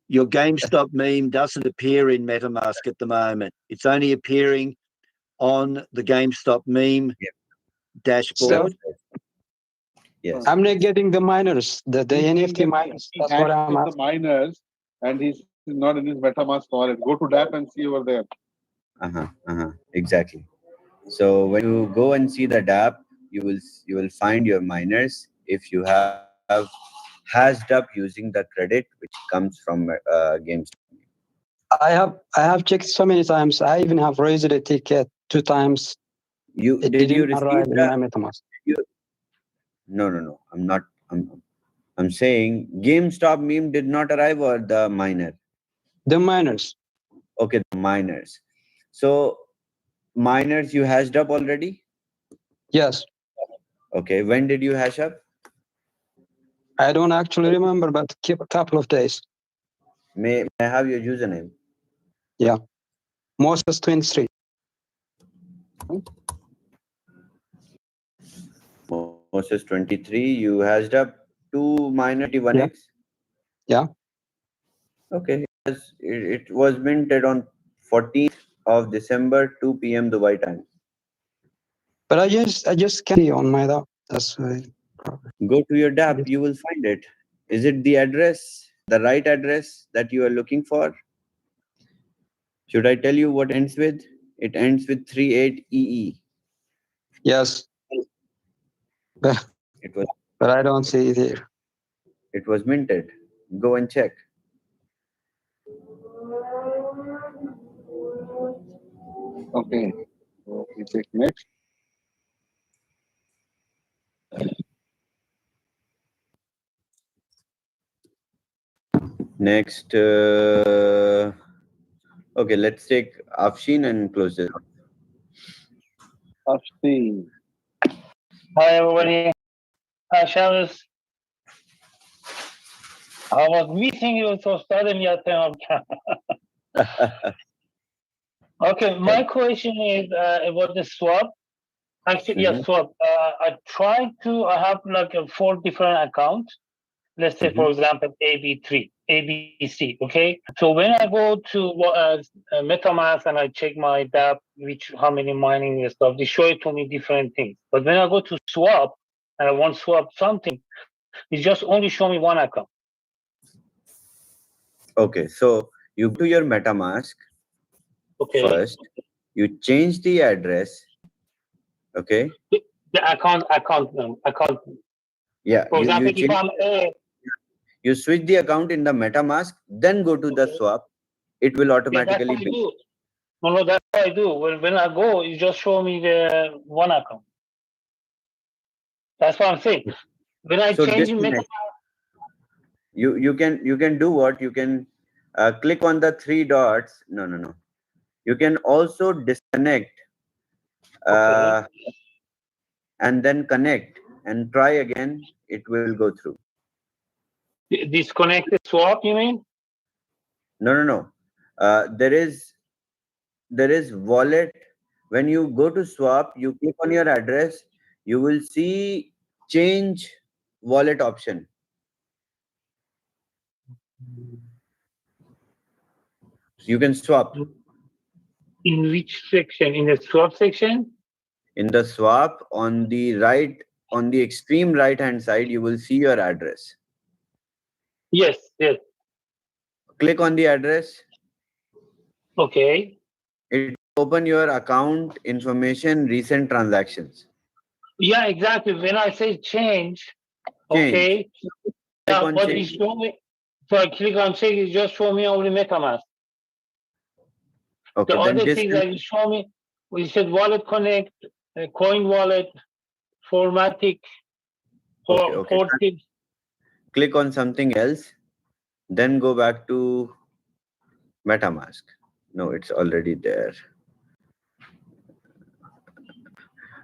your GameStop meme doesn't appear in MetaMask at the moment. It's only appearing on the GameStop meme dashboard. Yes. I'm not getting the miners, the NFT miners. That's what I'm asking. The miners, and he's not in his MetaMask wallet. Go to DApp and see over there. Exactly. So when you go and see the DApp, you will find your miners if you have hashed up using the credit which comes from GameStop. I have checked so many times. I even have raised a ticket 2 times. It Did you didn't receive arrive in that? my MetaMask. No. I'm saying GameStop meme did not arrive, or the miner? The miners. Okay, the miners. So miners you hashed up already? Yes. Okay. When did you hash up? I don't actually remember, but keep a couple of days. May I have your username? Yeah. Moses 23. Moses 23. You hashed up 2 miner 1x? Yeah. Okay. It was minted on 14th of December, 2 p.m. Dubai time. But I just can't on my DApp. That's Go to your DApp, you will find it. Is it the address, the right address that you are looking for? Should I tell you what ends with? It ends with 38EE. Yes. But I don't see it here. It was minted. Go and check. Okay. So we take next. Next, okay, let's take Afshin and close it. Afshin. Hi everybody. Hi Chavez. I was missing you so suddenly at 10 o'clock. Okay, my question is about the swap. Actually, swap. I have like 4 different accounts. Let's say, for example, AB3, ABC, okay? So when I go to MetaMask and I check my DApp, how many mining and stuff, they show it to me different things. But when I go to swap and I want to swap something, it just only show me one account. Okay, so you go to your MetaMask Okay. First, you change the address. Okay. The account. Yeah. For example, if I'm you switch the account in the MetaMask, then go to the swap. It will automatically that's what I be. do. No, that's what I do. When I go, you just show me the one account. That's what I'm saying. When I change in MetaMask, you can do what? You can click on the three dots. No. You can also disconnect and then connect and try again. It will go through. Disconnect the swap, you mean? No. There is wallet. When you go to swap, you click on your address. You will see change wallet option. You can swap. In which section? In the swap section? In the swap, on the right, on the extreme right hand side, you will see your address. Yes. Click on the address. Okay. It open your account information, recent transactions. Yeah, exactly. When I say change. Okay. Yeah, but it show me. So I click on change. It just show me only MetaMask. Okay. The other things that you show me, we said wallet connect, coin wallet, formatic, okay. Click on something else, then go back to MetaMask. No, it's already there.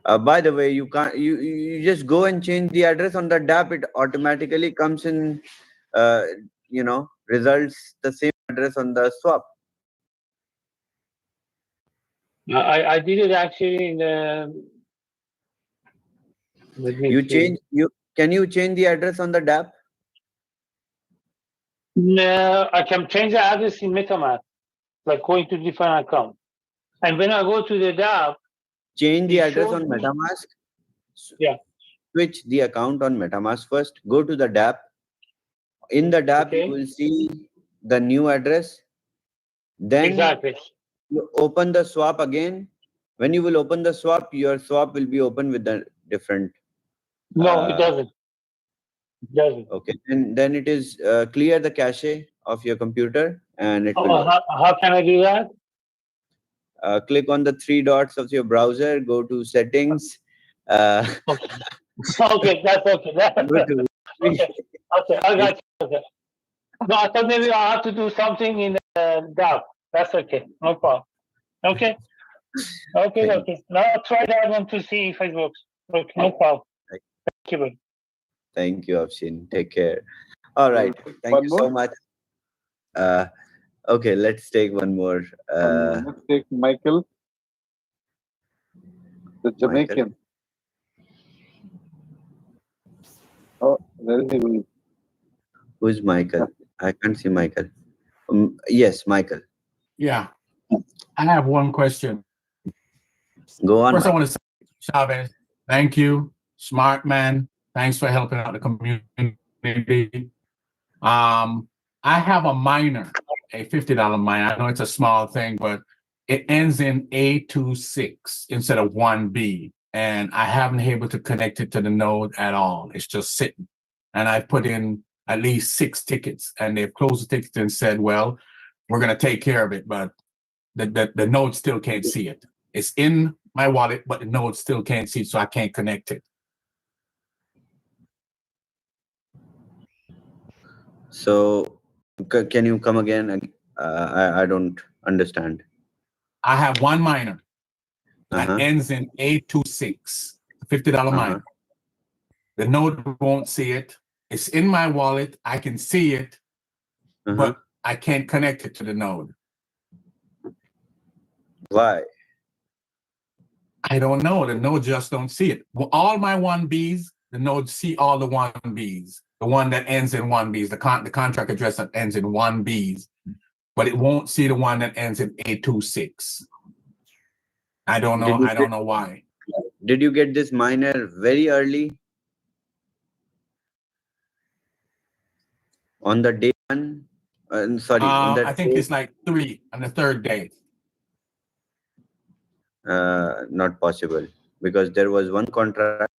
By the way, you can't. You just go and change the address on the DApp. It automatically comes in. Results the same address on the swap. I did it actually in the. Can you change the address on the DApp? No, I can change the address in MetaMask, like going to different account. And when I go to the DApp, change the address on MetaMask. Yeah. Switch the account on MetaMask first. Go to the DApp. In the DApp, you will see the new address. Then you open the swap again. When you will open the swap, your swap will be open with the different. No, it doesn't. It doesn't. Okay, and then it is clear the cache of your computer, and it will. How can I do that? Click on the three dots of your browser. Go to settings. Okay, that's okay. Okay, I got you. Okay. No, I thought maybe I have to do something in the DApp. That's okay. No problem. Okay. Now I'll try that one to see if it works. Okay, no problem. Thank you. Thank you, Afshin. Take care. All right. Thank you so much. Okay, let's take one more. Let's take Michael, the Jamaican. Oh, there is he. Who's Michael? I can't see Michael. Yes, Michael. Yeah. I have one question. Go on. First, I want to say, Chavez, thank you. Smart man. Thanks for helping out the community. I have a miner, a $50 miner. I know it's a small thing, but it ends in A26 instead of 1B. And I haven't been able to connect it to the node at all. It's just sitting. And I put in at least 6 tickets, and they've closed the tickets and said, well, we're going to take care of it, but the node still can't see it. It's in my wallet, but the node still can't see it, so I can't connect it. So, can you come again? I don't understand. I have one miner that ends in A26, $50 miner. The node won't see it. It's in my wallet. I can see it, but I can't connect it to the node. Why? I don't know. The node just don't see it. All my 1Bs, the nodes see all the 1Bs. The one that ends in 1Bs, the contract address that ends in 1Bs, but it won't see the one that ends in A26. I don't know. I don't know why. Did you get this miner very early? On the day one? Sorry. I think it's like 3 on the third day. not possible, because there was one contract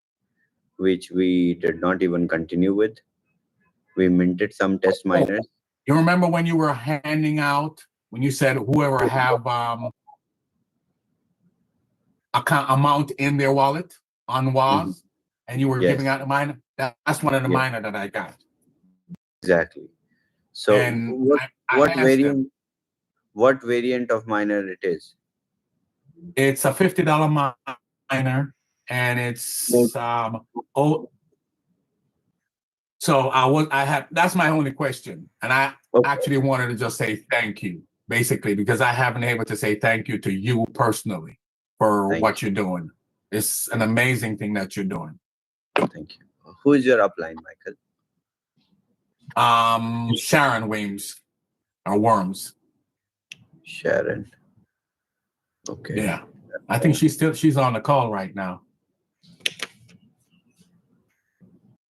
which we did not even continue with. We minted some test miners. You remember when you were handing out, when you said whoever have account amount in their wallet on WAS, and you were giving out a miner? That's one of the miner that I got. Exactly. So And what variant of miner it is? It's a $50 miner, and it's so that's my only question. And I actually wanted to just say thank you, basically, because I haven't been able to say thank you to you personally for what you're doing. It's an amazing thing that you're doing. Thank you. Who is your upline, Michael? Sharon Weems or Worms. Sharon. Okay. Yeah. I think she's on the call right now.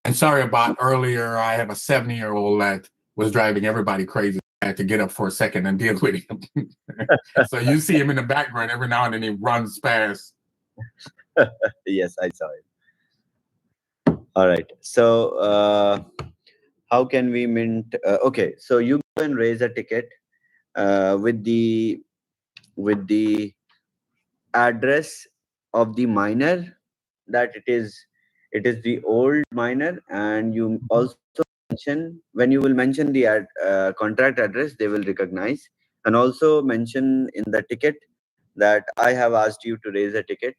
And sorry about earlier. I have a 70-year-old that was driving everybody crazy. I had to get up for a second and deal with him. So you see him in the background every now and then. He runs past. Yes, I saw it. All right. So how can we mint? Okay. So you go and raise a ticket with the address of the miner, that it is the old miner, and you also mention, when you will mention the contract address, they will recognize, and also mention in the ticket that I have asked you to raise a ticket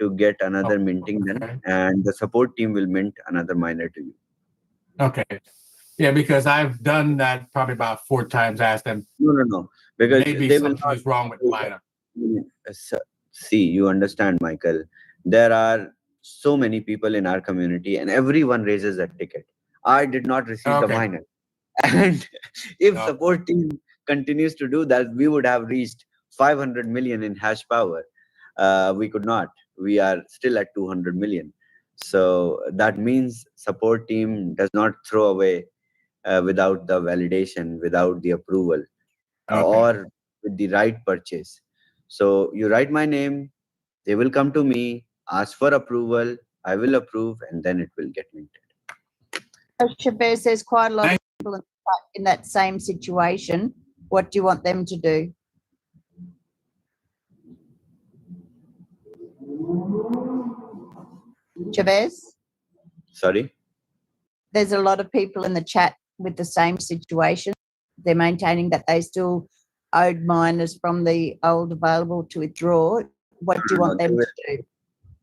to get another minting done, and the support team will mint another miner to you. Okay. Yeah, because I've done that probably about 4 times. Asked them. No. Because maybe they something is wrong with the miner. See, you understand, Michael. There are so many people in our community, and everyone raises a ticket. I did not receive the miner, and if support team continues to do that, we would have reached 500 million in hash power. We could not. We are still at 200 million. So that means support team does not throw away without the validation, without the approval, or with the right purchase. So you write my name, they will come to me, ask for approval, I will approve, and then it will get minted. Shabazz, there's quite a lot of people in that same situation. What do you want them to do? Shabazz? Sorry? There's a lot of people in the chat with the same situation. They're maintaining that they still owed miners from the old available to withdraw. What do you want them to do?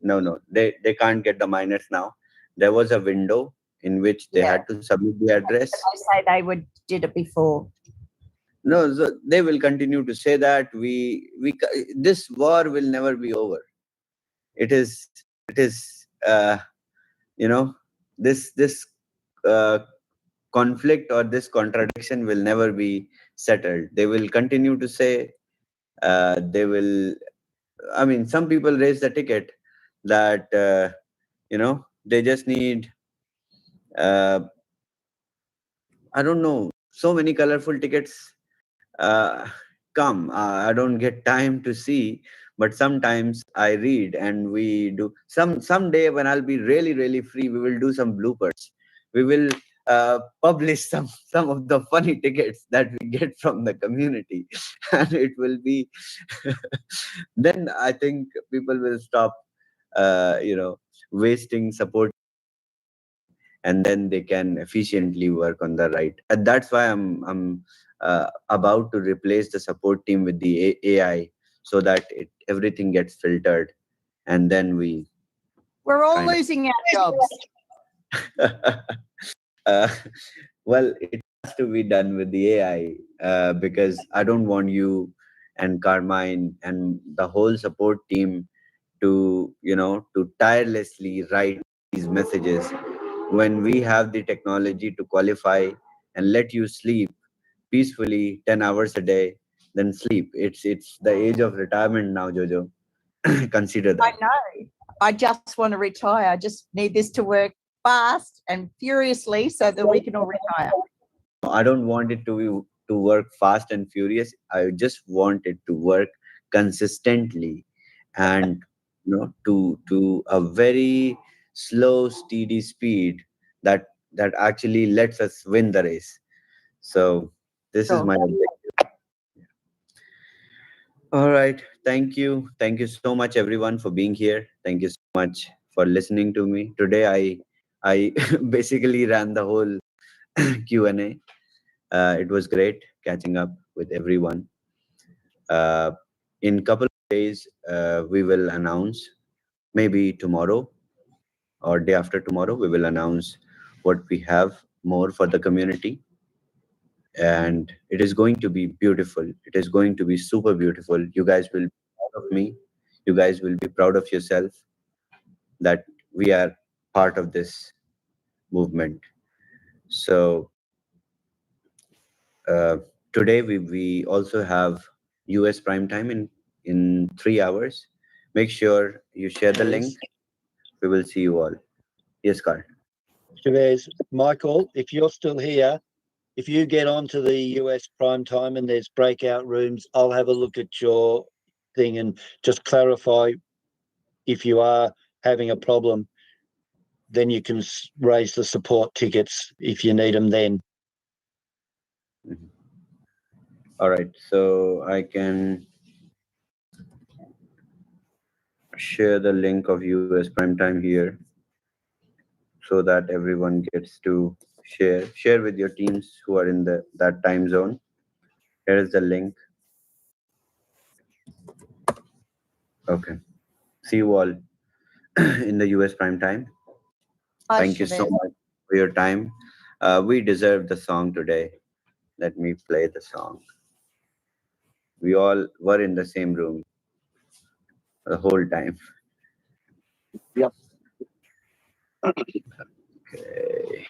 No, they can't get the miners now. There was a window in which they had to submit the address. I say they did it before. No, so they will continue to say that this war will never be over. It is this conflict or this contradiction will never be settled. They will continue to say some people raise the ticket that they just need I don't know, so many colorful tickets come. I don't get time to see, but sometimes I read, and we do someday when I'll be really, really free, we will do some bloopers. We will publish some of the funny tickets that we get from the community, and it will be then I think people will stop wasting support, and then they can efficiently work on the right. And that's why I'm about to replace the support team with the AI, so that everything gets filtered, and then we're all losing our jobs. Well, it has to be done with the AI, because I don't want you and Carmine and the whole support team to tirelessly write these messages when we have the technology to qualify and let you sleep peacefully 10 hours a day. Then sleep. It's the age of retirement now, Jojo. Consider that. I know. I just want to retire. I just need this to work fast and furiously so that we can all retire. I don't want it to work fast and furious. I just want it to work consistently and to a very slow, steady speed that actually lets us win the race. So this is my objective. All right. Thank you. Thank you so much, everyone, for being here. Thank you so much for listening to me. Today, I basically ran the whole Q&A. It was great catching up with everyone. In a couple of days, we will announce, maybe tomorrow or day after tomorrow, we will announce what we have more for the community. And it is going to be beautiful. It is going to be super beautiful. You guys will be proud of me. You guys will be proud of yourself that we are part of this movement. So today we also have US prime time in 3 hours. Make sure you share the link. We will see you all. Yes, Carl. Chavez, Michael, if you're still here, if you get onto the US prime time and there's breakout rooms, I'll have a look at your thing and just clarify if you are having a problem, then you can raise the support tickets if you need them then. All right, so I can share the link of US prime time here so that everyone gets to share with your teams who are in that time zone. Here is the link. Okay. See you all in the US prime time. Thank you so much for your time. We deserve the song today. Let me play the song. We all were in the same room the whole time. Yep. Okay.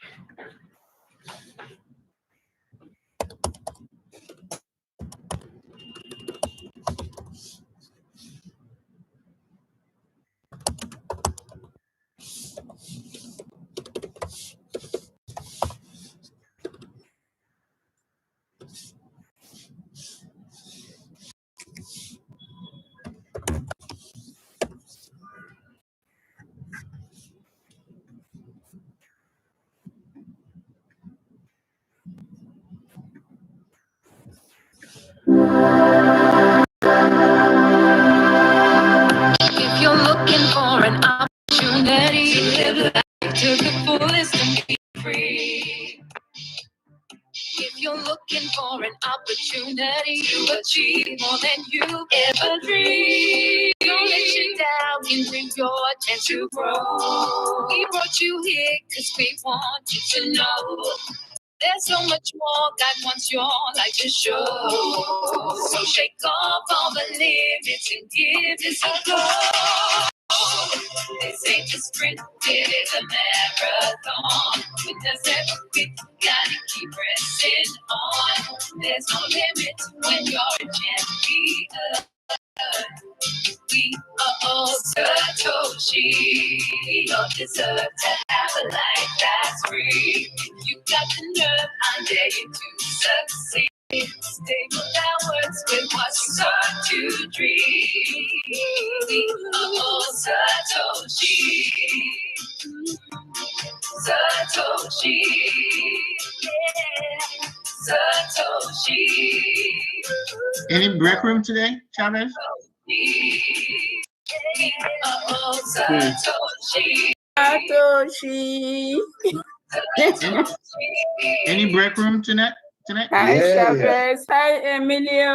If you're looking for an opportunity to live life to the fullest and be free. If you're looking for an opportunity to achieve more than you ever dreamed, don't let your doubt hinder your chance to grow. He brought you here because we want you to know there's so much more God wants your life to show. So shake off all the limits and give this a go. This ain't a sprint, it is a marathon. Winners never quit, gotta keep pressing on. There's no limit when you're a champion. We are all Satoshi. You don't deserve to have a life that's free. If you got the nerve, I dare you to succeed. Stay backwards with what you start to dream. We are all Satoshi. Satoshi. Yeah. Satoshi. Any break room today, Chavez? Satoshi. Any break room tonight? Hi, Yeah. Chavez. Hi, Emilio.